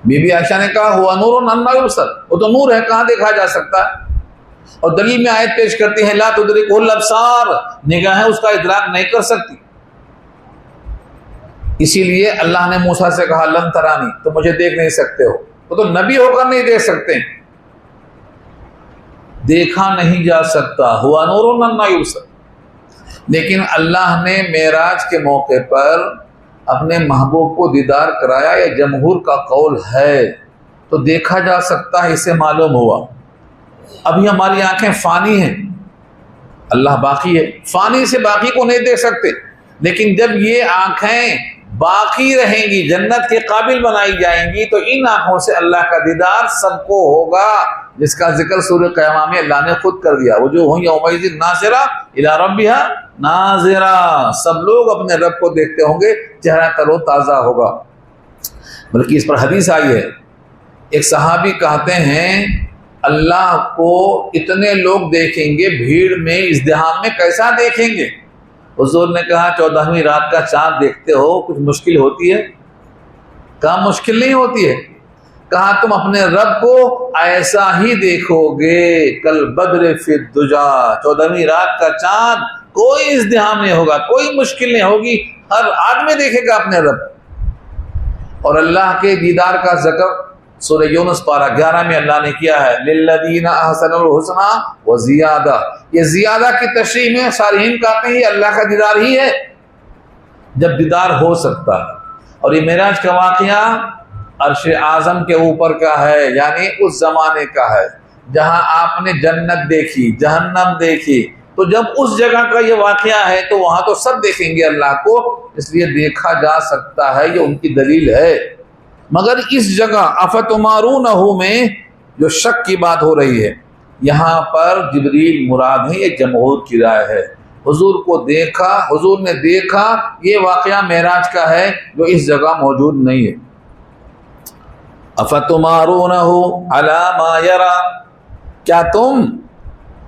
بی بی عائشہ نے کہا ہوا نور انا یبصر, وہ تو نور ہے, کہاں دیکھا جا سکتا ہے. اور دلیل میں آیت پیش کرتی ہیں لا تدرکہ الابصار, نگاہیں اس کا ادراک نہیں کر سکتی. اسی لیے اللہ نے موسیٰ سے کہا لن ترانی, تو مجھے دیکھ نہیں سکتے ہو. وہ تو نبی ہو کر نہیں دیکھ سکتے, دیکھا نہیں جا سکتا. ہوا نور انا یبصر. لیکن اللہ نے معراج کے موقع پر اپنے محبوب کو دیدار کرایا, یہ جمہور کا قول ہے, تو دیکھا جا سکتا ہے, اسے معلوم ہوا. ابھی ہماری آنکھیں فانی ہیں, اللہ باقی ہے, فانی سے باقی کو نہیں دیکھ سکتے. لیکن جب یہ آنکھیں باقی رہیں گی, جنت کے قابل بنائی جائیں گی, تو ان آنکھوں سے اللہ کا دیدار سب کو ہوگا, جس کا ذکر سورہ قیامہ میں اللہ نے خود کر دیا. وجوہ یومئذ ناظرہ الی ربہا ناظرہ, سب لوگ اپنے رب کو دیکھتے ہوں گے, چہرہ تر و تازہ ہوگا. بلکہ اس پر حدیث آئی ہے, ایک صحابی کہتے ہیں اللہ کو اتنے لوگ دیکھیں گے بھیڑ میں, ازدحام میں, کیسا دیکھیں گے؟ حضور نے کہا 14ویں رات کا چاند دیکھتے ہو, کچھ مشکل ہوتی ہے؟ کہا مشکل نہیں ہوتی ہے. کہا تم اپنے رب کو ایسا ہی دیکھو گے کل بدر فی الدجا، 14ویں رات کا چاند، کوئی ازدحام نہیں ہوگا، کوئی مشکل نہیں ہوگی، ہر آدمی دیکھے گا اپنے رب۔ اور اللہ کے دیدار کا ذکر سورہ یونس پارہ 11 میں اللہ نے کیا ہے، للذین احسنوا الحسنى وزیادہ۔ یہ زیادہ کی تشریح میں صالحین کہتے ہیں یہ اللہ کا دیدار ہی ہے جب دیدار ہو سکتا ہے۔ اور یہ معراج کا واقعہ عرش اعظم کے اوپر کا ہے، یعنی اس زمانے کا ہے جہاں آپ نے جنت دیکھی، جہنم دیکھی، تو جب اس جگہ کا یہ واقعہ ہے تو وہاں تو سب دیکھیں گے اللہ کو، اس لیے دیکھا جا سکتا ہے، یہ ان کی دلیل ہے۔ مگر اس جگہ افتمارونہ میں جو شک کی بات ہو رہی ہے، یہاں پر جبریل مراد ہے، یہ جمہور کی رائے ہے۔ حضور کو دیکھا، حضور نے دیکھا، یہ واقعہ معراج کا ہے جو اس جگہ موجود نہیں ہے۔ افتمارونہ علی ما یری، کیا تم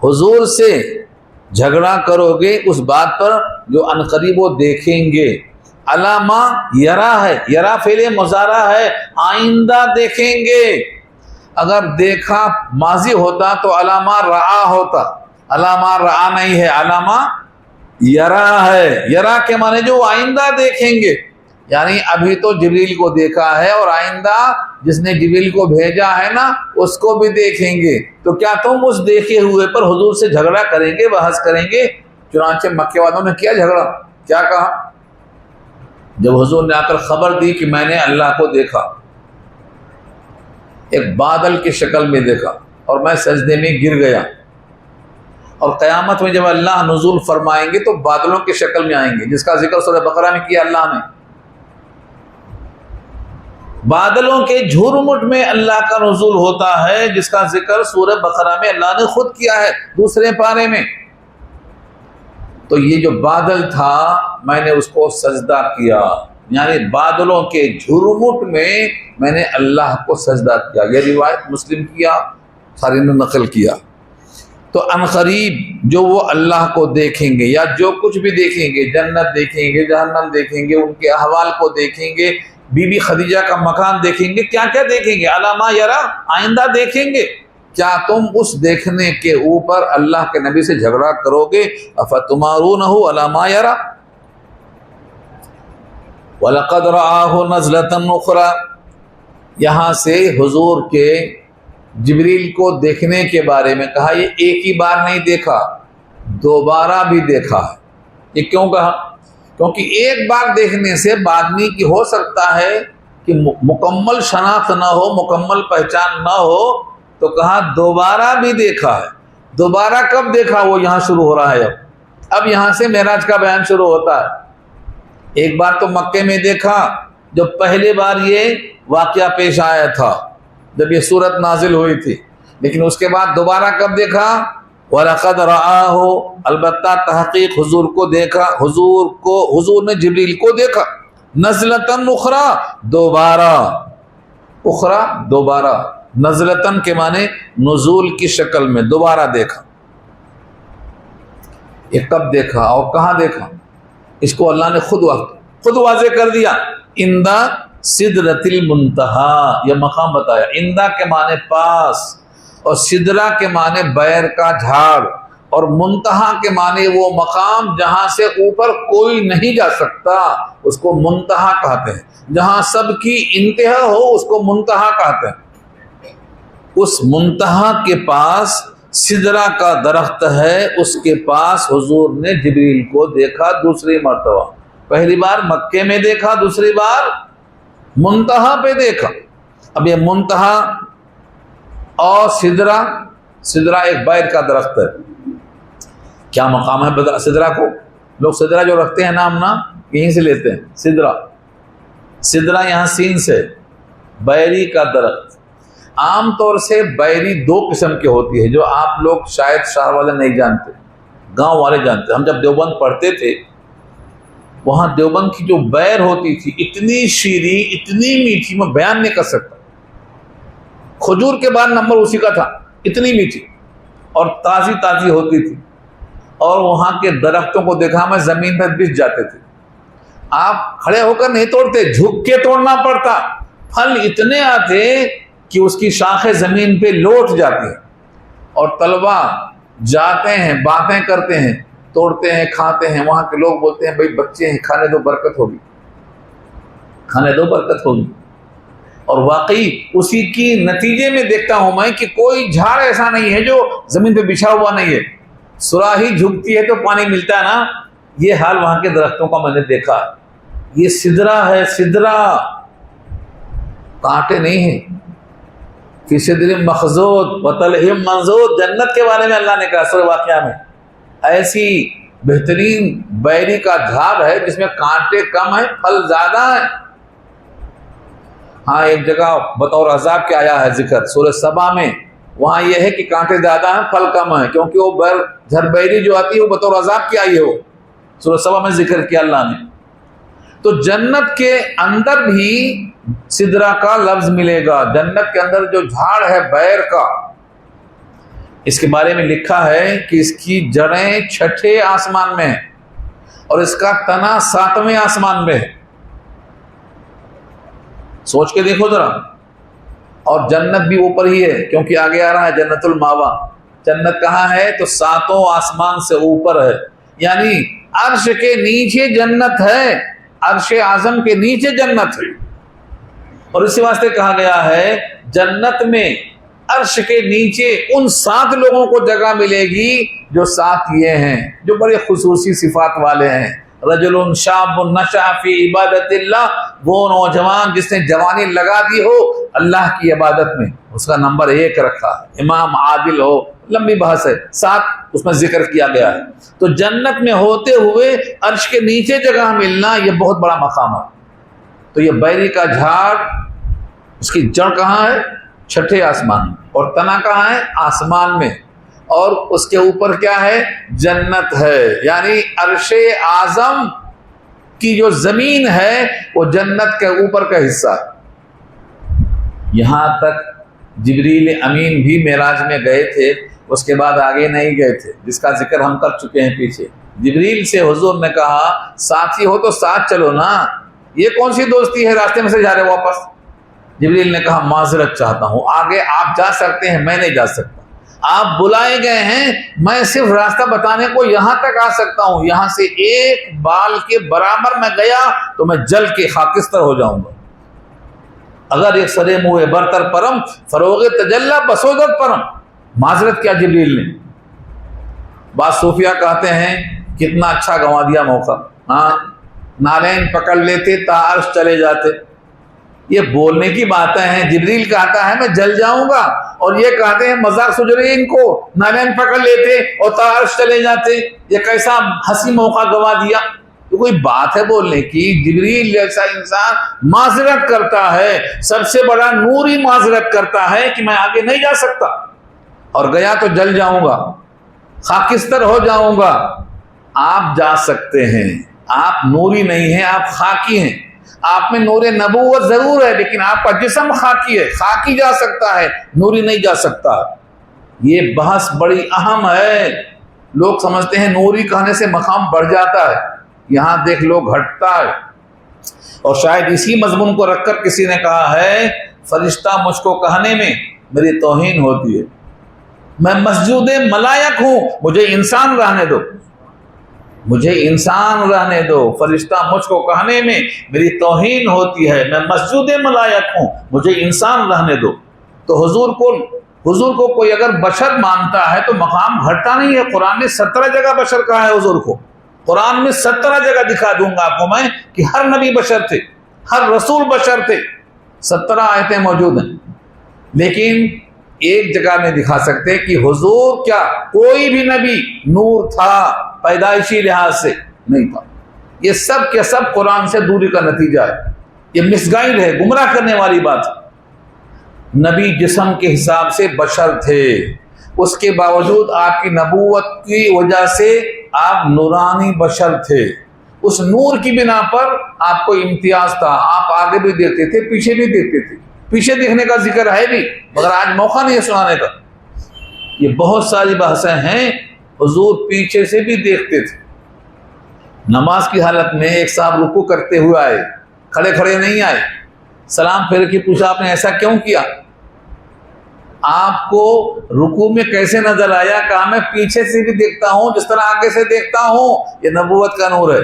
حضور سے جھگڑا کرو گے اس بات پر جو عنقریب وہ دیکھیں گے۔ علامہ یرا ہے، یرا فعل مضارع ہے، آئندہ دیکھیں گے۔ اگر دیکھا ماضی ہوتا تو علامہ رعا ہوتا، علامہ رعا نہیں ہے، علامہ یرا ہے۔ یرا کے معنی جو آئندہ دیکھیں گے، یعنی ابھی تو جبریل کو دیکھا ہے اور آئندہ جس نے جبریل کو بھیجا ہے نا اس کو بھی دیکھیں گے، تو کیا تم اس دیکھے ہوئے پر حضور سے جھگڑا کریں گے، بحث کریں گے؟ چنانچہ مکے والوں نے کیا جھگڑا، کیا کہا؟ جب حضور نے آ کر خبر دی کہ میں نے اللہ کو دیکھا، ایک بادل کی شکل میں دیکھا اور میں سجدے میں گر گیا، اور قیامت میں جب اللہ نزول فرمائیں گے تو بادلوں کی شکل میں آئیں گے، جس کا ذکر سورہ بقرہ میں کیا اللہ نے۔ بادلوں کے جھرمٹ میں اللہ کا نزول ہوتا ہے، جس کا ذکر سورہ بقرہ میں اللہ نے خود کیا ہے دوسرے پارے میں۔ تو یہ جو بادل تھا میں نے اس کو سجدہ کیا، یعنی بادلوں کے جھرمٹ میں نے اللہ کو سجدہ کیا۔ یہ روایت مسلم کیا، بخاری نے نقل کیا۔ تو عنقریب جو وہ اللہ کو دیکھیں گے یا جو کچھ بھی دیکھیں گے، جنت دیکھیں گے، جہنم دیکھیں گے، ان کے احوال کو دیکھیں گے، بی بی خدیجہ کا مکان دیکھیں گے، کیا کیا دیکھیں گے؟ علامہ یرا، آئندہ دیکھیں گے۔ کیا تم اس دیکھنے کے اوپر اللہ کے نبی سے جھگڑا کرو گے؟ افتمارونہ علی ما یری وَلَقَدْ رَآهُ نَزْلَةً أُخْرَى، یہاں سے حضور کے جبریل کو دیکھنے کے بارے میں کہا، یہ ایک ہی بار نہیں دیکھا، دوبارہ بھی دیکھا ہے۔ یہ کیوں کہا؟ کیونکہ ایک بار دیکھنے سے آدمی کی ہو سکتا ہے کہ مکمل شناخت نہ ہو، مکمل پہچان نہ ہو، تو کہا دوبارہ بھی دیکھا ہے۔ دوبارہ کب دیکھا؟ وہ یہاں شروع ہو رہا ہے۔ اب یہاں سے معراج کا بیان شروع ہوتا ہے۔ ایک بار تو مکے میں دیکھا جب پہلی بار یہ واقعہ پیش آیا تھا، جب یہ سورت نازل ہوئی تھی، لیکن اس کے بعد دوبارہ کب دیکھا؟ وَلَقَدْ رَآهُ، البتہ تحقیق حضور کو دیکھا، حضور نے جبریل کو دیکھا، نزلتاً اخرى، دوبارہ، اخرى دوبارہ، نزلتاً کے معنی نزول کی شکل میں دوبارہ دیکھا۔ یہ کب دیکھا اور کہاں دیکھا؟ اس کو اللہ نے خود واضح کر دیا۔ عند سدرۃ المنتہی، یہ مقام بتایا۔ عند کے معنی پاس، اور سدرہ کے معنی بیر کا جھاڑ، اور منتہا کے معنی وہ مقام جہاں سے اوپر کوئی نہیں جا سکتا، اس کو منتہا کہتے ہیں۔ جہاں سب کی انتہا ہو اس کو منتہا کہتے ہیں۔ اس منتہا کے پاس سدرہ کا درخت ہے، اس کے پاس حضور نے جبریل کو دیکھا دوسری مرتبہ۔ پہلی بار مکے میں دیکھا، دوسری بار منتہا پہ دیکھا۔ اب یہ منتہا اور سدرہ ایک بیر کا درخت ہے۔ کیا مقام ہے سدرہ کو؟ لوگ سدرہ جو رکھتے ہیں نام یہیں سے لیتے ہیں۔ سدرہ یہاں سین سے، بیری کا درخت۔ عام طور سے بیری دو قسم کی ہوتی ہے جو آپ لوگ شاید شہر والے نہیں جانتے، گاؤں والے جانتے۔ ہم جب دیوبند پڑھتے تھے وہاں دیوبند کی جو بیر ہوتی تھی اتنی شیریں، اتنی میٹھی، میں بیان نہیں کر سکتا۔ کھجور کے بعد نمبر اسی کا تھا، اتنی میٹھی اور تازی تازی ہوتی تھی، اور وہاں کے درختوں کو دیکھا میں زمین پر بچ جاتے تھے۔ آپ کھڑے ہو کر نہیں توڑتے، جھک کے توڑنا پڑتا۔ پھل اتنے آتے کہ اس کی شاخیں زمین پہ لوٹ جاتی ہیں اور طلبا جاتے ہیں، باتیں کرتے ہیں، توڑتے ہیں، کھاتے ہیں. وہاں کے لوگ بولتے ہیں بھائی بچے ہیں، کھانے دو برکت ہوگی، کھانے دو برکت ہوگی. اور واقعی اسی کی نتیجے میں دیکھتا ہوں میں کہ کوئی جھاڑ ایسا نہیں ہے جو زمین پہ بچھا ہوا نہیں ہے. سراہی جھکتی ہے تو پانی ملتا ہے نا. یہ حال وہاں کے درختوں کا میں نے دیکھا. یہ سدرا ہے، سدرا، کانٹے نہیں ہیں. فی سدر مخضود وطلح منضود، جنت کے بارے میں اللہ نے کہا سورہ واقعہ میں. ایسی بہترین بیری کا جھاڑ ہے جس میں کانٹے کم ہیں، پھل زیادہ ہیں. ہاں ایک جگہ بطور عذاب کے آیا ہے ذکر سورہ سبا میں، وہاں یہ ہے کہ کانٹے زیادہ ہیں، پھل کم ہیں، کیونکہ وہ جھربیری جو آتی ہے وہ بطور عذاب کی آئی ہے. وہ سورہ سبا میں ذکر کیا اللہ نے. تو جنت کے اندر بھی سدرا کا لفظ ملے گا. جنت کے اندر جو جھاڑ ہے بیر کا، اس کے بارے میں لکھا ہے کہ اس کی جڑیں 6 آسمان میں ہیں اور اس کا تنا 7ویں آسمان میں ہے. سوچ کے دیکھو ذرا. اور جنت بھی اوپر ہی ہے کیونکہ آگے آ رہا ہے جنت الماوا. جنت کہاں ہے تو 7 آسمان سے اوپر ہے، یعنی عرش کے نیچے جنت ہے، عرش اعظم کے نیچے جنت ہے. اور اسی واسطے کہا گیا ہے جنت میں عرش کے نیچے ان 7 لوگوں کو جگہ ملے گی جو 7 یہ ہیں جو بڑے خصوصی صفات والے ہیں. رجل شاب نشأ فی عبادت اللہ، وہ نوجوان جس نے جوانی لگا دی ہو اللہ کی عبادت میں، اس کا نمبر 1 رکھا. امام عادل ہو، لمبی بحث ہے، 7 اس میں ذکر کیا گیا ہے. تو جنت میں ہوتے ہوئے عرش کے نیچے جگہ ملنا یہ بہت بڑا مقام ہے. تو یہ بیری کا جھاڑ، اس کی جڑ کہاں ہے؟ 6 آسمان میں. اور تنا کہاں ہے؟ آسمان میں. اور اس کے اوپر کیا ہے؟ جنت ہے. یعنی عرش اعظم کی جو زمین ہے وہ جنت کے اوپر کا حصہ ہے. یہاں تک جبریل امین بھی معراج میں گئے تھے، اس کے بعد آگے نہیں گئے تھے، جس کا ذکر ہم کر چکے ہیں پیچھے. جبریل سے حضور نے کہا ساتھی ہو تو ساتھ چلو نا، یہ کون سی دوستی ہے راستے میں سے جا رہے واپس. جبریل نے کہا معذرت چاہتا ہوں، آگے آپ جا سکتے ہیں، میں نہیں جا سکتا. آپ بلائے گئے ہیں، میں صرف راستہ بتانے کو یہاں تک آ سکتا ہوں. یہاں سے ایک بال کے برابر میں گیا تو میں جل کے خاکستر ہو جاؤں گا. اگر ایک سرے منہ برتر پرم فروغ تجلا بسودت پرم. معذرت کیا جبریل نے. بعض صوفیہ کہتے ہیں کتنا اچھا گنوا دیا موقع. ہاں نالین پکڑ لیتے تا عرش چلے جاتے. یہ بولنے کی باتیں ہیں. جبریل کہتا ہے میں جل جاؤں گا اور یہ کہتے ہیں مذاق سوچ رہے ہیں ان کو، نالین پکڑ لیتے اور تا عرش چلے جاتے. یہ کیسا ہنسی موقع گنوا دیا. تو کوئی بات ہے بولنے کی؟ جبریل جیسا انسان معذرت کرتا ہے، سب سے بڑا نور ہی معذرت کرتا ہے کہ میں آگے نہیں جا سکتا اور گیا تو جل جاؤں گا، خاکستر ہو جاؤں گا. آپ جا سکتے ہیں، آپ نوری نہیں ہیں، آپ خاکی ہیں. آپ میں نور نبوت ضرور ہے لیکن آپ کا جسم خاکی ہے. خاکی جا سکتا ہے، نوری نہیں جا سکتا. یہ بحث بڑی اہم ہے. لوگ سمجھتے ہیں نوری کہنے سے مقام بڑھ جاتا ہے، یہاں دیکھ لو گھٹتا ہے. اور شاید اسی مضمون کو رکھ کر کسی نے کہا ہے فرشتہ مجھ کو کہنے میں میری توہین ہوتی ہے، میں مسجود ملائک ہوں، مجھے انسان رہنے دو، مجھے انسان رہنے دو. فرشتہ مجھ کو کہنے میں میری توہین ہوتی ہے، میں مسجود ملائک ہوں، مجھے انسان رہنے دو. تو حضور کو کوئی اگر بشر مانتا ہے تو مقام گھٹتا نہیں ہے. قرآن نے 17 جگہ بشر کہا ہے حضور کو. قرآن میں 17 جگہ دکھا دوں گا آپ کو میں کہ ہر نبی بشر تھے، ہر رسول بشر تھے. 17 آیتیں موجود ہیں. لیکن ایک جگہ میں دکھا سکتے کہ حضور کیا کوئی بھی نبی نور تھا پیدائشی لحاظ سے؟ نہیں تھا. یہ سب کے سب قرآن سے دوری کا نتیجہ ہے. یہ مس گائیڈ ہے، گمراہ کرنے والی بات ہے. نبی جسم کے حساب سے بشر تھے، اس کے باوجود آپ کی نبوت کی وجہ سے آپ نورانی بشر تھے. اس نور کی بنا پر آپ کو امتیاز تھا. آپ آگے بھی دیکھتے تھے، پیچھے بھی دیکھتے تھے. پیچھے دیکھنے کا ذکر ہے بھی مگر آج موقع نہیں ہے سنانے کا. یہ بہت ساری بحثیں ہیں. حضور پیچھے سے بھی دیکھتے تھے. نماز کی حالت میں ایک صاحب رکوع کرتے ہوئے آئے، کھڑے کھڑے نہیں آئے. سلام پھیر کے پوچھا آپ نے ایسا کیوں کیا؟ آپ کو رکوع میں کیسے نظر آیا؟ کہا میں پیچھے سے بھی دیکھتا ہوں جس طرح آگے سے دیکھتا ہوں، یہ نبوت کا نور ہے۔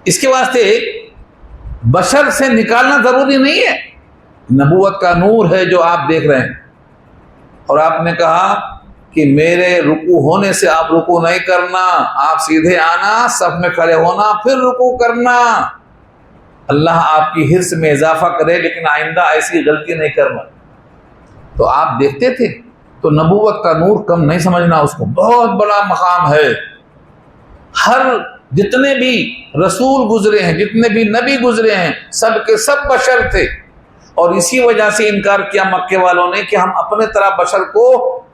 اس کے واسطے بشر سے نکالنا ضروری نہیں ہے، نبوت کا نور ہے جو آپ دیکھ رہے ہیں۔ اور آپ نے کہا کہ میرے رکوع ہونے سے آپ رکوع نہیں کرنا، آپ سیدھے آنا، صف میں کھڑے ہونا، پھر رکوع کرنا۔ اللہ آپ کی حرص میں اضافہ کرے، لیکن آئندہ ایسی غلطی نہیں کرنا۔ تو آپ دیکھتے تھے، تو نبوت کا نور کم نہیں سمجھنا، اس کو بہت بڑا مقام ہے۔ جتنے بھی رسول گزرے ہیں، جتنے بھی نبی گزرے ہیں، سب کے سب بشر تھے، اور اسی وجہ سے انکار کیا مکے والوں نے کہ ہم اپنے طرح بشر کو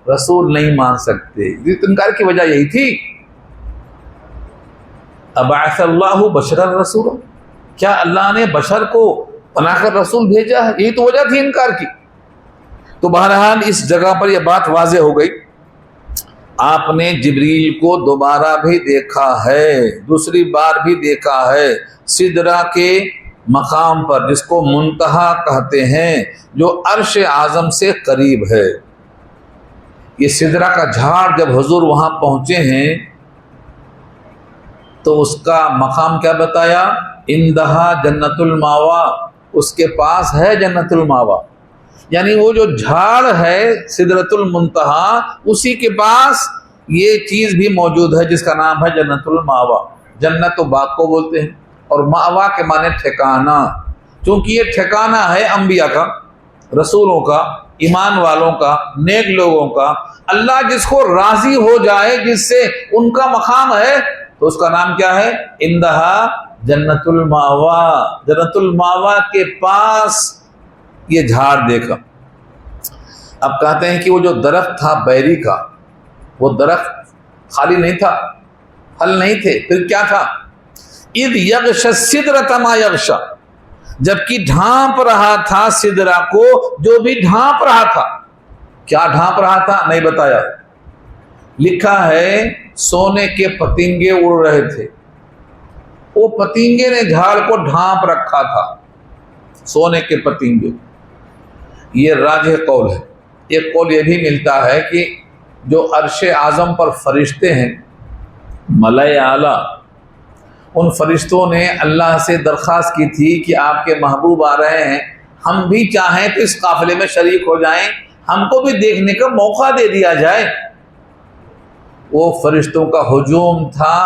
رسول نہیں مان سکتے۔ انکار کی وجہ یہی تھی، ابعث اللہ بشرا رسولا، کیا اللہ نے بشر کو بنا کر رسول بھیجا ہے؟ یہی تو وجہ تھی انکار کی۔ تو بہرحال اس جگہ پر یہ بات واضح ہو گئی۔ آپ نے جبریل کو دوبارہ بھی دیکھا ہے، دوسری بار بھی دیکھا ہے، سدرہ کے مقام پر، جس کو منتہا کہتے ہیں، جو عرش اعظم سے قریب ہے۔ یہ سدرہ کا جھاڑ جب حضور وہاں پہنچے ہیں تو اس کا مقام کیا بتایا؟ اندہا جنت الماوا، اس کے پاس ہے جنت الماوا، یعنی وہ جو جھاڑ ہے سدرۃ المنتہا، اسی کے پاس یہ چیز بھی موجود ہے جس کا نام ہے جنت الماوا۔ جنت و باغ کو بولتے ہیں، اور ماوا کے معنی ٹھکانہ، چونکہ یہ ٹھکانہ ہے انبیاء کا، رسولوں کا، ایمان والوں کا، نیک لوگوں کا۔ اللہ جس کو راضی ہو جائے، جس سے ان کا مقام ہے، تو اس کا نام کیا ہے؟ اندہا جنت الماوا۔ جنت الماوا کے پاس یہ جھاڑ دیکھا۔ اب کہتے ہیں کہ وہ جو درخت تھا بیری کا، وہ درخت خالی نہیں تھا، پھل نہیں تھے، پھر کیا تھا؟ اذ یغشی السدرۃ ما یغشی، جبکہ ڈھانپ رہا تھا سدرہ کو جو بھی ڈھانپ رہا تھا۔ کیا ڈھانپ رہا تھا؟ نہیں بتایا۔ لکھا ہے سونے کے پتنگے اڑ رہے تھے، وہ پتنگے نے جھاڑ کو ڈھانپ رکھا تھا، سونے کے پتنگے۔ یہ راجح قول ہے۔ ایک قول یہ بھی ملتا ہے کہ جو عرش اعظم پر فرشتے ہیں، ملائے اعلیٰ، ان فرشتوں نے اللہ سے درخواست کی تھی کہ آپ کے محبوب آ رہے ہیں، ہم بھی چاہیں تو اس قافلے میں شریک ہو جائیں، ہم کو بھی دیکھنے کا موقع دے دیا جائے۔ وہ فرشتوں کا ہجوم تھا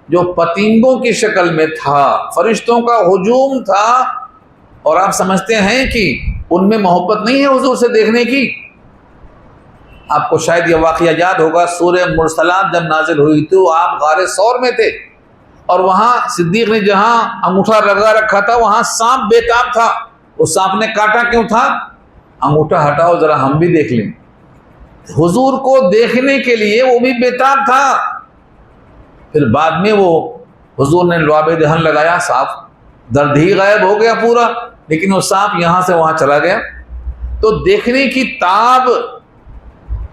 جو پتنگوں کی شکل میں تھا، فرشتوں کا ہجوم تھا، اور آپ سمجھتے ہیں کہ ان میں محبت نہیں ہے حضور سے دیکھنے کی؟ آپ کو شاید یہ واقعہ یاد ہوگا، سورہ مرسلات جب نازل ہوئی تو آپ غار ثور میں تھے، اور وہاں صدیق نے جہاں انگوٹھا لگا رکھا تھا وہاں سانپ بے تاب تھا۔ اس سانپ نے کاٹا کیوں تھا؟ انگوٹھا ہٹاؤ ذرا ہم بھی دیکھ لیں۔ حضور کو دیکھنے کے لیے وہ بھی بے تاب تھا۔ پھر بعد میں وہ حضور نے لعاب دہن لگایا، سانپ درد ہی غائب ہو گیا پورا، لیکن وہ سانپ یہاں سے وہاں چلا گیا۔ تو دیکھنے کی تاب،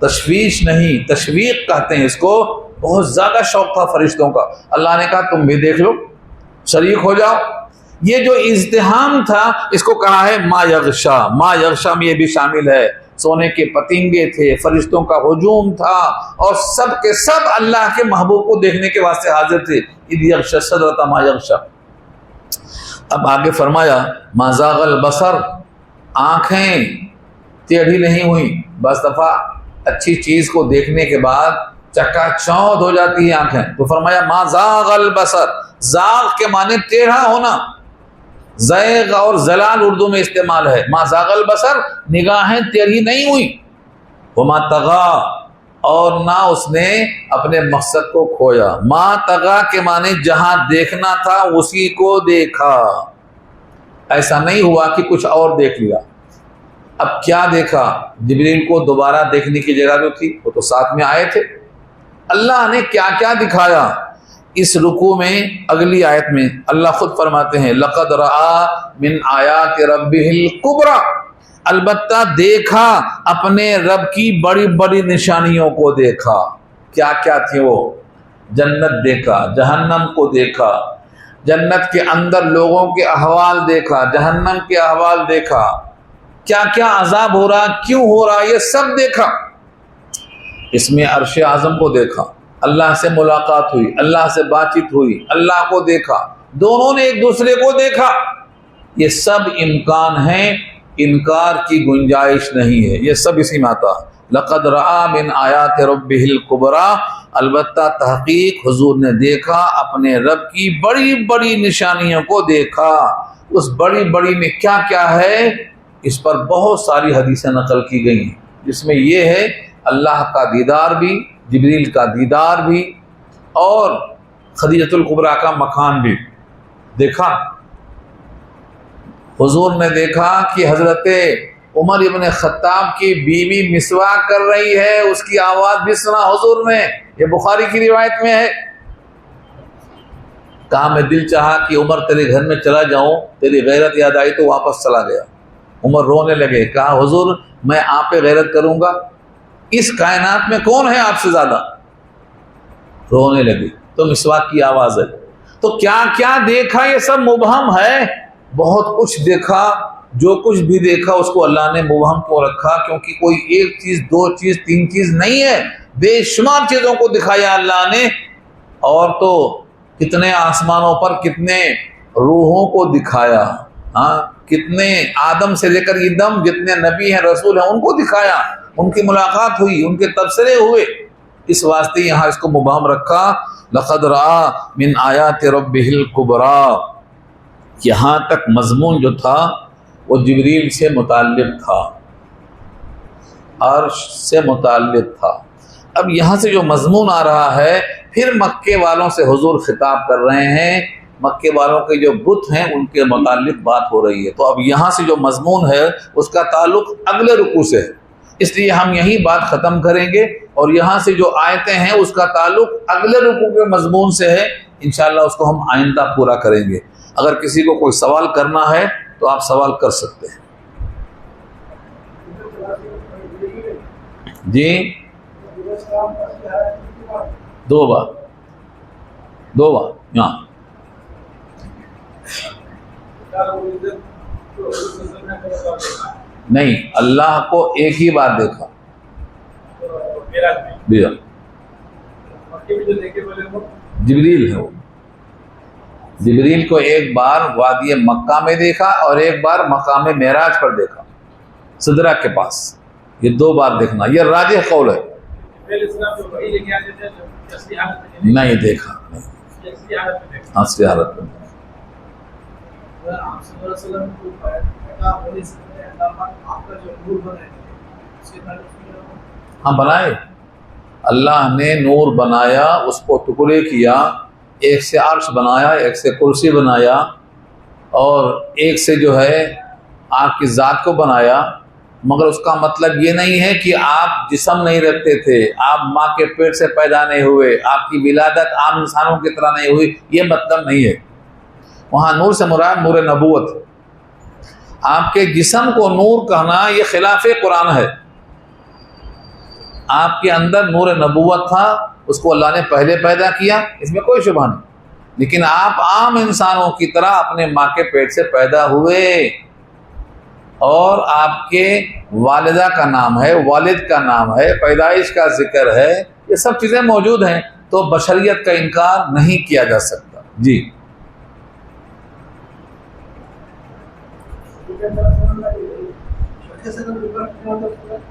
تشویش نہیں، تشویق کہتے ہیں اس کو، بہت زیادہ شوق تھا فرشتوں کا۔ اللہ نے کہا تم بھی دیکھ لو، شریک ہو جاؤ۔ یہ جو ازدحام تھا اس کو کہا ہے ما یغشا۔ ما یغشا میں یہ بھی شامل ہے، سونے کے پتنگے تھے، فرشتوں کا ہجوم تھا، اور سب کے سب اللہ کے محبوب کو دیکھنے کے واسطے حاضر تھے۔ اذ یغشی السدرۃ ما یغشی۔ اب آگے فرمایا ما زاغ البصر، آنکھیں ٹیڑھی نہیں ہوئی۔ بس دفعہ اچھی چیز کو دیکھنے کے بعد چکا چوندھ ہو جاتی ہے آنکھیں، تو فرمایا ما زاغ البصر۔ زاغ کے معنی ٹیڑھا ہونا، زیغ اور زلال اردو میں استعمال ہے۔ ما زاغ البصر، نگاہیں ٹیڑھی نہیں ہوئی۔ وما طغی، اور نہ اس نے اپنے مقصد کو کھویا۔ ما طغی کے معنی جہاں دیکھنا تھا اسی کو دیکھا، ایسا نہیں ہوا کہ کچھ اور دیکھ لیا۔ اب کیا دیکھا؟ جبریل کو دوبارہ دیکھنے کی جگہ جو تھی وہ تو ساتھ میں آئے تھے۔ اللہ نے کیا کیا دکھایا اس رکوع میں؟ اگلی آیت میں اللہ خود فرماتے ہیں لقد رآ من آیات ربہ الکبریٰ، البتہ دیکھا اپنے رب کی بڑی بڑی نشانیوں کو دیکھا۔ کیا کیا تھی وہ؟ جنت دیکھا، جہنم کو دیکھا، جنت کے اندر لوگوں کے احوال دیکھا، جہنم کے احوال دیکھا، کیا کیا عذاب ہو رہا، کیوں ہو رہا، یہ سب دیکھا۔ اس میں عرش اعظم کو دیکھا، اللہ سے ملاقات ہوئی، اللہ سے بات چیت ہوئی، اللہ کو دیکھا، دونوں نے ایک دوسرے کو دیکھا۔ یہ سب امکان ہے، انکار کی گنجائش نہیں ہے، یہ سب اسی میں آتا۔ لقد رأى من آیات ربہ الکبریٰ، البتہ تحقیق حضور نے دیکھا اپنے رب کی بڑی بڑی نشانیوں کو دیکھا۔ اس بڑی بڑی میں کیا کیا ہے، اس پر بہت ساری حدیثیں نقل کی گئی ہیں، جس میں یہ ہے اللہ کا دیدار بھی، جبریل کا دیدار بھی، اور خدیجۃ الکبریٰ کا مکان بھی دیکھا۔ حضور نے دیکھا کہ حضرت عمر ابن خطاب کی بیوی مسواک کر رہی ہے، اس کی آواز بھی سنا حضور نے، یہ بخاری کی روایت میں ہے۔ کہا میں دل چاہا کہ عمر تیرے گھر میں چلا جاؤں، تیری غیرت یاد آئی تو واپس چلا گیا۔ عمر رونے لگے، کہا حضور میں آپ پہ غیرت کروں گا، اس کائنات میں کون ہے آپ سے زیادہ؟ رونے لگے۔ تو مسواک کی آواز ہے۔ تو کیا کیا دیکھا، یہ سب مبہم ہے، بہت کچھ دیکھا۔ جو کچھ بھی دیکھا اس کو اللہ نے مبہم کو رکھا، کیونکہ کوئی ایک چیز، دو چیز، تین چیز نہیں ہے، بے شمار چیزوں کو دکھایا اللہ نے۔ اور تو کتنے آسمانوں پر کتنے روحوں کو دکھایا، ہاں کتنے آدم سے لے کر یہ دم جتنے نبی ہیں رسول ہیں ان کو دکھایا، ان کی ملاقات ہوئی، ان کے تبصرے ہوئے، اس واسطے یہاں اس کو مبہم رکھا۔ لقد رأى من آیات ربہ الکبریٰ، یہاں تک مضمون جو تھا وہ جبریل سے متعلق تھا، عرش سے متعلق تھا۔ اب یہاں سے جو مضمون آ رہا ہے، پھر مکے والوں سے حضور خطاب کر رہے ہیں، مکے والوں کے جو بت ہیں ان کے متعلق بات ہو رہی ہے۔ تو اب یہاں سے جو مضمون ہے اس کا تعلق اگلے رکوع سے ہے، اس لیے ہم یہی بات ختم کریں گے، اور یہاں سے جو آیتیں ہیں اس کا تعلق اگلے رکوع کے مضمون سے ہے، انشاءاللہ اس کو ہم آئندہ پورا کریں گے۔ اگر کسی کو کوئی سوال کرنا ہے تو آپ سوال کر سکتے ہیں۔ جی دو بار یہاں نہیں، اللہ کو ایک ہی بار دیکھا، جبریل ہے وہ، جبریل کو ایک بار وادی مکہ میں دیکھا اور ایک بار مقام معراج پر دیکھا، سدرہ کے پاس، یہ دو بار دیکھنا، یہ راجح قول ہے۔ نہیں دیکھا، اصلی حالت میں۔ ہاں بنائے، اللہ نے نور بنایا، اس کو ٹکڑے کیا، ایک سے عرش بنایا، ایک سے کرسی بنایا، اور ایک سے جو ہے آپ کی ذات کو بنایا، مگر اس کا مطلب یہ نہیں ہے کہ آپ جسم نہیں رکھتے تھے، آپ ماں کے پیٹ سے پیدا نہیں ہوئے، آپ کی ولادت عام انسانوں کی طرح نہیں ہوئی، یہ مطلب نہیں ہے۔ وہاں نور سے مراد نور نبوت، آپ کے جسم کو نور کہنا یہ خلاف قرآن ہے۔ آپ کے اندر نور نبوت تھا، اس کو اللہ نے پہلے پیدا کیا، اس میں کوئی شبہ نہیں، لیکن آپ عام انسانوں کی طرح اپنے ماں کے پیٹ سے پیدا ہوئے، اور آپ کے والدہ کا نام ہے، والد کا نام ہے، پیدائش کا ذکر ہے، یہ سب چیزیں موجود ہیں، تو بشریت کا انکار نہیں کیا جا سکتا۔ جی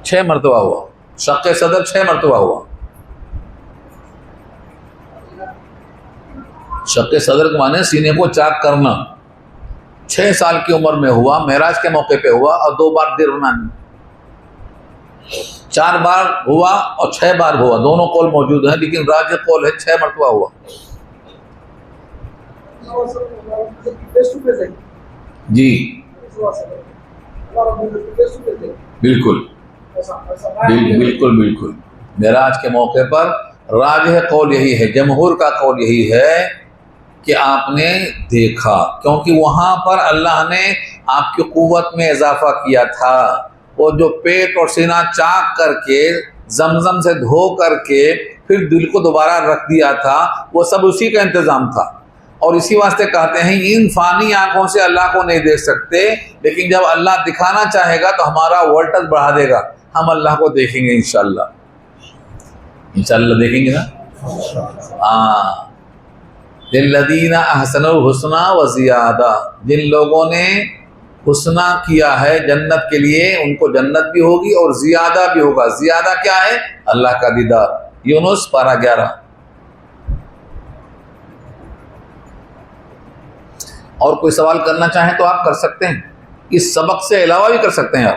6 مرتبہ ہوا، شق صدر 6 مرتبہ ہوا۔ شق صدر کے معنی سینے کو چاک کرنا، 6 سال کی عمر میں ہوا، معراج کے موقع پہ ہوا، اور 2 بار دیر بنانی، 4 بار ہوا اور 6 بار ہوا، دونوں قول موجود ہیں، لیکن راجح قول ہے 6 مرتبہ ہوا۔ جی بالکل بالکل بالکل، معراج کے موقع پر راجح قول یہی ہے، جمہور کا قول یہی ہے کہ آپ نے دیکھا، کیونکہ وہاں پر اللہ نے آپ کی قوت میں اضافہ کیا تھا، وہ جو پیٹ اور سینہ چاک کر کے زمزم سے دھو کر کے پھر دل کو دوبارہ رکھ دیا تھا، وہ سب اسی کا انتظام تھا۔ اور اسی واسطے کہتے ہیں ان فانی آنکھوں سے اللہ کو نہیں دیکھ سکتے، لیکن جب اللہ دکھانا چاہے گا تو ہمارا وولٹیج بڑھا دے گا، ہم اللہ کو دیکھیں گے انشاءاللہ۔ انشاءاللہ دیکھیں گے نا۔ ہاں، للذین احسنوا الحسنی وزیادہ، جن لوگوں نے حسنہ کیا ہے جنت کے لیے، ان کو جنت بھی ہوگی اور زیادہ بھی ہوگا۔ زیادہ کیا ہے؟ اللہ کا دیدار۔ یونس پارہ 11۔ اور کوئی سوال کرنا چاہیں تو آپ کر سکتے ہیں، اس سبق سے علاوہ بھی کر سکتے ہیں۔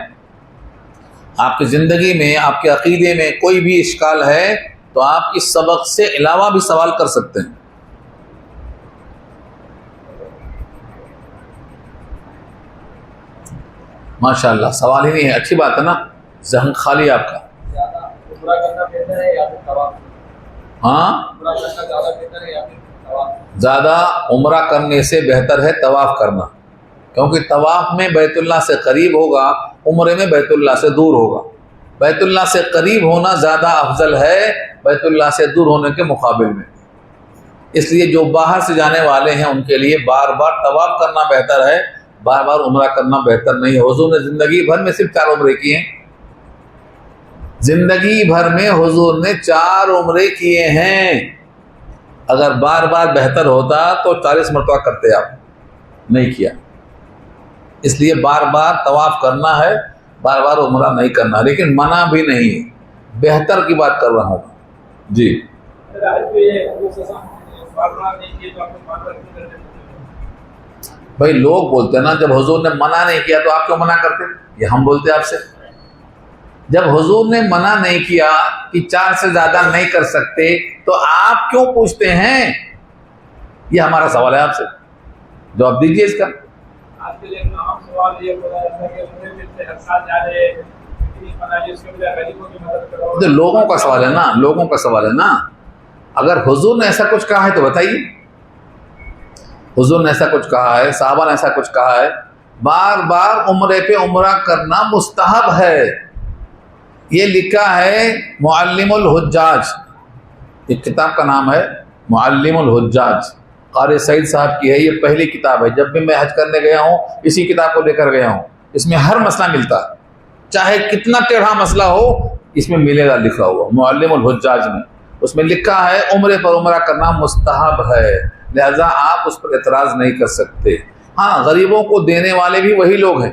آپ کی زندگی میں، آپ کے عقیدے میں کوئی بھی اشکال ہے تو آپ اس سبق سے علاوہ بھی سوال کر سکتے ہیں۔ ماشاءاللہ، سوال ہی نہیں ہے، اچھی بات ہے نا، ذہن خالی آپ کا۔ ہاں، زیادہ عمرہ کرنے سے بہتر ہے طواف کرنا، کیونکہ طواف میں بیت اللہ سے قریب ہوگا، عمرے میں بیت اللہ سے دور ہوگا۔ بیت اللہ سے قریب ہونا زیادہ افضل ہے بیت اللہ سے دور ہونے کے مقابل میں، اس لیے جو باہر سے جانے والے ہیں ان کے لیے بار بار طواف کرنا بہتر ہے، بار بار عمرہ کرنا بہتر نہیں ہے۔ حضور نے زندگی بھر میں صرف 4 عمرے کیے ہیں، زندگی بھر میں حضور نے 4 عمرے کیے ہیں۔ اگر بار بار بہتر ہوتا تو 40 مرتبہ کرتے، آپ نہیں کیا، اس لیے بار بار طواف کرنا ہے، بار بار عمرہ نہیں کرنا، لیکن منع بھی نہیں، بہتر کی بات کر رہا ہوں۔ جی، بھائی لوگ بولتے ہیں نا جب حضور نے منع نہیں کیا تو آپ کیوں منع کرتے؟ یہ ہم بولتے آپ سے، جب حضور نے منع نہیں کیا کہ 4 سے زیادہ نہیں کر سکتے تو آپ کیوں پوچھتے ہیں؟ یہ ہمارا سوال ہے، آپ سے جواب دیجیے اس کا۔ تو لوگوں کا سوال ہے نا، لوگوں کا سوال ہے نا۔ اگر حضور نے ایسا کچھ کہا ہے تو بتائیے، حضور نے ایسا کچھ کہا ہے، صحابہ نے ایسا کچھ کہا ہے، بار بار عمرے پہ عمرہ کرنا مستحب ہے، یہ لکھا ہے معلم الحجاج، ایک کتاب کا نام ہے معلم الحجاج، قاری سعید صاحب کی ہے، یہ پہلی کتاب ہے۔ جب بھی میں حج کرنے گیا ہوں اسی کتاب کو لے کر گیا ہوں، اس میں ہر مسئلہ ملتا ہے، چاہے کتنا ٹیڑھا مسئلہ ہو اس میں ملے گا لکھا ہوا، معلم الحجاج میں اس میں لکھا ہے عمرے پر عمرہ کرنا مستحب ہے، لہذا آپ اس پر اعتراض نہیں کر سکتے۔ ہاں، غریبوں کو دینے والے بھی وہی لوگ ہیں،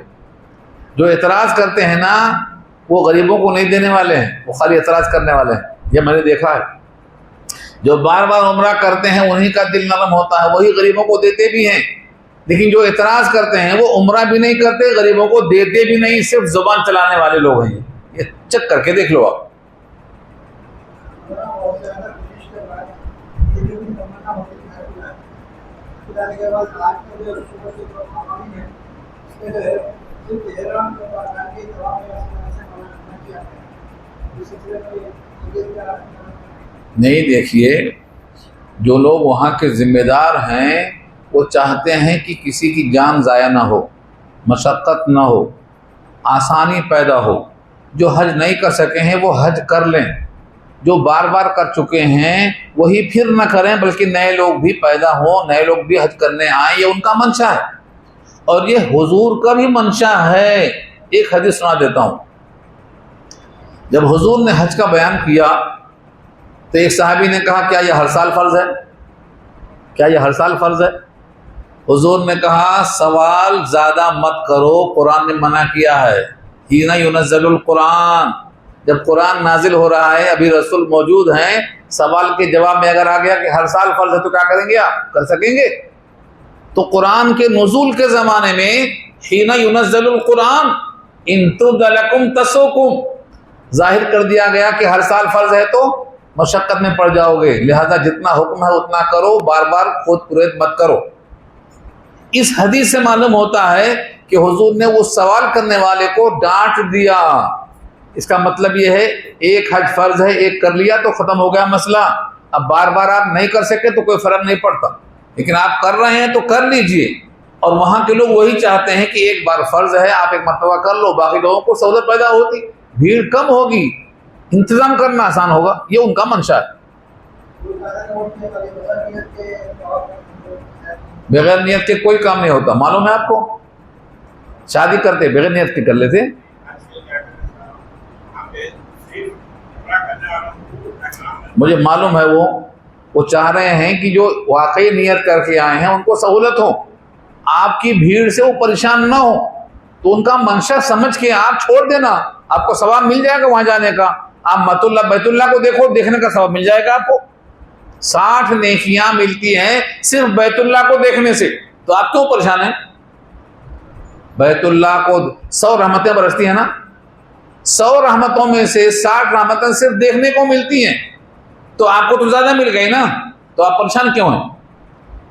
جو اعتراض کرتے ہیں نا وہ غریبوں کو نہیں دینے والے ہیں، وہ خالی اعتراض کرنے والے ہیں، یہ میں نے دیکھا ہے۔ جو بار بار عمرہ کرتے ہیں انہی کا دل نرم ہوتا ہے، وہی غریبوں کو دیتے بھی ہیں، لیکن جو اعتراض کرتے ہیں وہ عمرہ بھی نہیں کرتے، غریبوں کو دیتے بھی نہیں، صرف زبان چلانے والے لوگ ہیں۔ یہ چیک کر کے دیکھ لو آپ۔ نہیں، دیکھیے جو لوگ وہاں کے ذمہ دار ہیں وہ چاہتے ہیں کہ کسی کی جان ضائع نہ ہو، مشقت نہ ہو، آسانی پیدا ہو۔ جو حج نہیں کر سکے ہیں وہ حج کر لیں، جو بار بار کر چکے ہیں وہی پھر نہ کریں، بلکہ نئے لوگ بھی پیدا ہوں، نئے لوگ بھی حج کرنے آئیں، یہ ان کا منشا ہے اور یہ حضور کا بھی منشا ہے۔ ایک حدیث سنا دیتا ہوں، جب حضور نے حج کا بیان کیا تو ایک صحابی نے کہا کیا یہ ہر سال فرض ہے؟ کیا یہ ہر سال فرض ہے؟ حضور نے کہا سوال زیادہ مت کرو، قرآن نے منع کیا ہے، حین ینزل القرآن، جب قرآن نازل ہو رہا ہے ابھی رسول موجود ہیں، سوال کے جواب میں اگر آ گیا کہ ہر سال فرض ہے تو کیا کریں گے؟ آپ کر سکیں گے؟ تو قرآن کے نزول کے زمانے میں حین ینزل القرآن ان تبد لکم تسؤکم، ظاہر کر دیا گیا کہ ہر سال فرض ہے تو مشقت میں پڑ جاؤ گے، لہذا جتنا حکم ہے اتنا کرو، بار بار خود پرید مت کرو۔ اس حدیث سے معلوم ہوتا ہے کہ حضور نے اس سوال کرنے والے کو ڈانٹ دیا۔ اس کا مطلب یہ ہے ایک حج فرض ہے، ایک کر لیا تو ختم ہو گیا مسئلہ، اب بار بار آپ نہیں کر سکے تو کوئی فرق نہیں پڑتا، لیکن آپ کر رہے ہیں تو کر لیجئے۔ اور وہاں کے لوگ وہی چاہتے ہیں کہ ایک بار فرض ہے آپ ایک مرتبہ کر لو، باقی لوگوں کو سہولت پیدا ہوتی، بھیڑ کم ہوگی، انتظام کرنا آسان ہوگا، یہ ان کا منشا ہے۔ بغیر نیت کے کوئی کام نہیں ہوتا. معلوم ہے آپ کو؟ شادی کرتے بغیر نیت کے کر لیتے. مجھے معلوم ہے وہ چاہ رہے ہیں کہ جو واقعی نیت کر کے آئے ہیں ان کو سہولت ہو, آپ کی بھیڑ سے وہ پریشان نہ ہو, تو ان کا منشا سمجھ کے آپ چھوڑ دینا, آپ کو ثواب مل جائے گا وہاں جانے کا. آپ بیت اللہ کو دیکھو, دیکھنے کا ثواب مل جائے گا آپ کو. 60 نیکیاں ملتی ہیں صرف بیت اللہ کو دیکھنے سے, تو آپ کیوں پریشان ہیں؟ بیت اللہ کو 100 رحمتیں برستی ہیں نا, 100 رحمتوں میں سے 60 رحمتیں صرف دیکھنے کو ملتی ہیں, تو آپ کو تو زیادہ مل گئی نا, تو آپ پریشان کیوں ہیں؟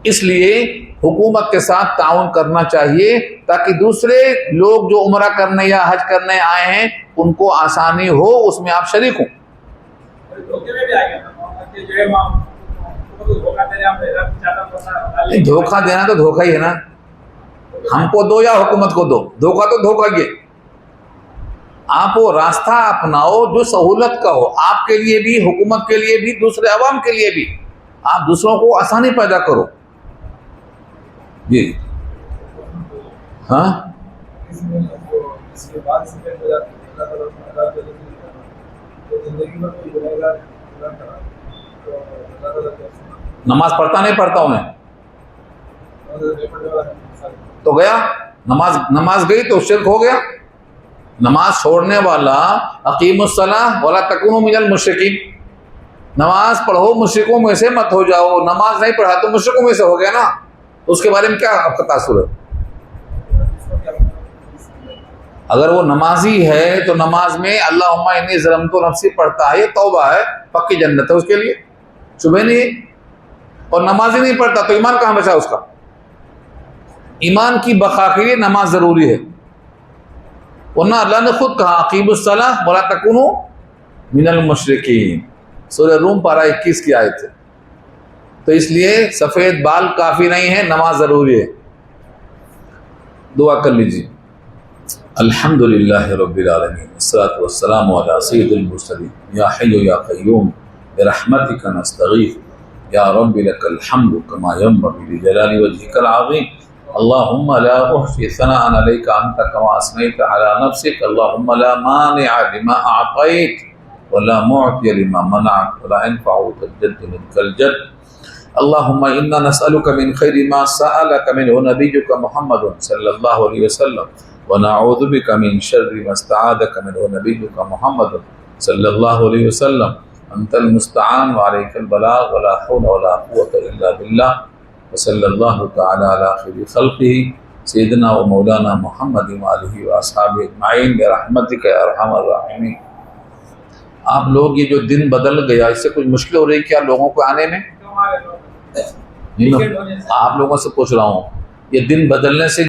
اس لیے حکومت کے ساتھ تعاون کرنا چاہیے تاکہ دوسرے لوگ جو عمرہ کرنے یا حج کرنے آئے ہیں ان کو آسانی ہو, اس میں آپ شریک ہوں. دھوکہ دینا تو دھوکہ ہی ہے نا, ہم کو دو یا حکومت کو دو, دھوکہ تو دھوکہ ہی ہے. آپ وہ راستہ اپناؤ جو سہولت کا ہو, آپ کے لیے بھی, حکومت کے لیے بھی, دوسرے عوام کے لیے بھی. آپ دوسروں کو آسانی پیدا کرو. جی ہاں, نماز پڑھتا نہیں پڑھتا انہیں تو گیا, نماز گئی تو شرک ہو گیا. نماز چھوڑنے والا اقیم الصلاۃ ولا تکونوا من المشرکین, نماز پڑھو مشرکوں میں سے مت ہو جاؤ. نماز نہیں پڑھا تو مشرکوں میں سے ہو گیا نا, تو اس کے بارے میں کیا آپ کا تاثر ہے؟ اگر وہ نمازی ہے تو نماز میں اللہم انی ظلمت نفسی پڑھتا ہے, یہ توبہ ہے, پکی جنت ہے اس کے لیے, شبہ نہیں ہے. اور نمازی نہیں پڑھتا تو ایمان کہاں بچا اس کا؟ ایمان کی بقا کے لیے نماز ضروری ہے, ورنہ اللہ نے خود کہا اقیموا الصلاۃ ولا تکونوا من المشرکین, سورہ روم پارہ 21 کی آیت ہے. تو اس لیے سفید بال کافی نہیں ہے, نماز ضروری ہے. دعا کر لیجیے. الحمدللہ رب العالمین والصلاۃ والسلام علی سید المرسلین یا حی یا قیوم برحمتک نستغیث یا رب لک الحمد کما ینبغی لجلال وجهک العظیم. اللهم لا احصي ثناء عليك انت كما اثنيت على نفسك. اللهم لا مانع لما اعطيت ولا معطي لما منعت ولا ينفع ذا الجد منك الجد. اللهم انا نسالك من خير ما سالك منه نبيك محمد صلى الله عليه وسلم ونعوذ بك من شر ما استعاذك منه نبيك محمد صلى الله عليه وسلم. انت المستعان وعليك البلاغ ولا حول ولا قوه الا بالله. وصلی اللہ تعالی علی خیر خلقہ سیدنا و مولانا محمد وآلہ واصحابہ اجمعین برحمتک یا ارحم الراحمین. آپ لوگ یہ جو دن بدل گیا, اس سے کچھ مشکل ہو رہی کیا لوگوں کو آنے میں؟ آپ لوگوں سے پوچھ رہا ہوں, یہ دن بدلنے سے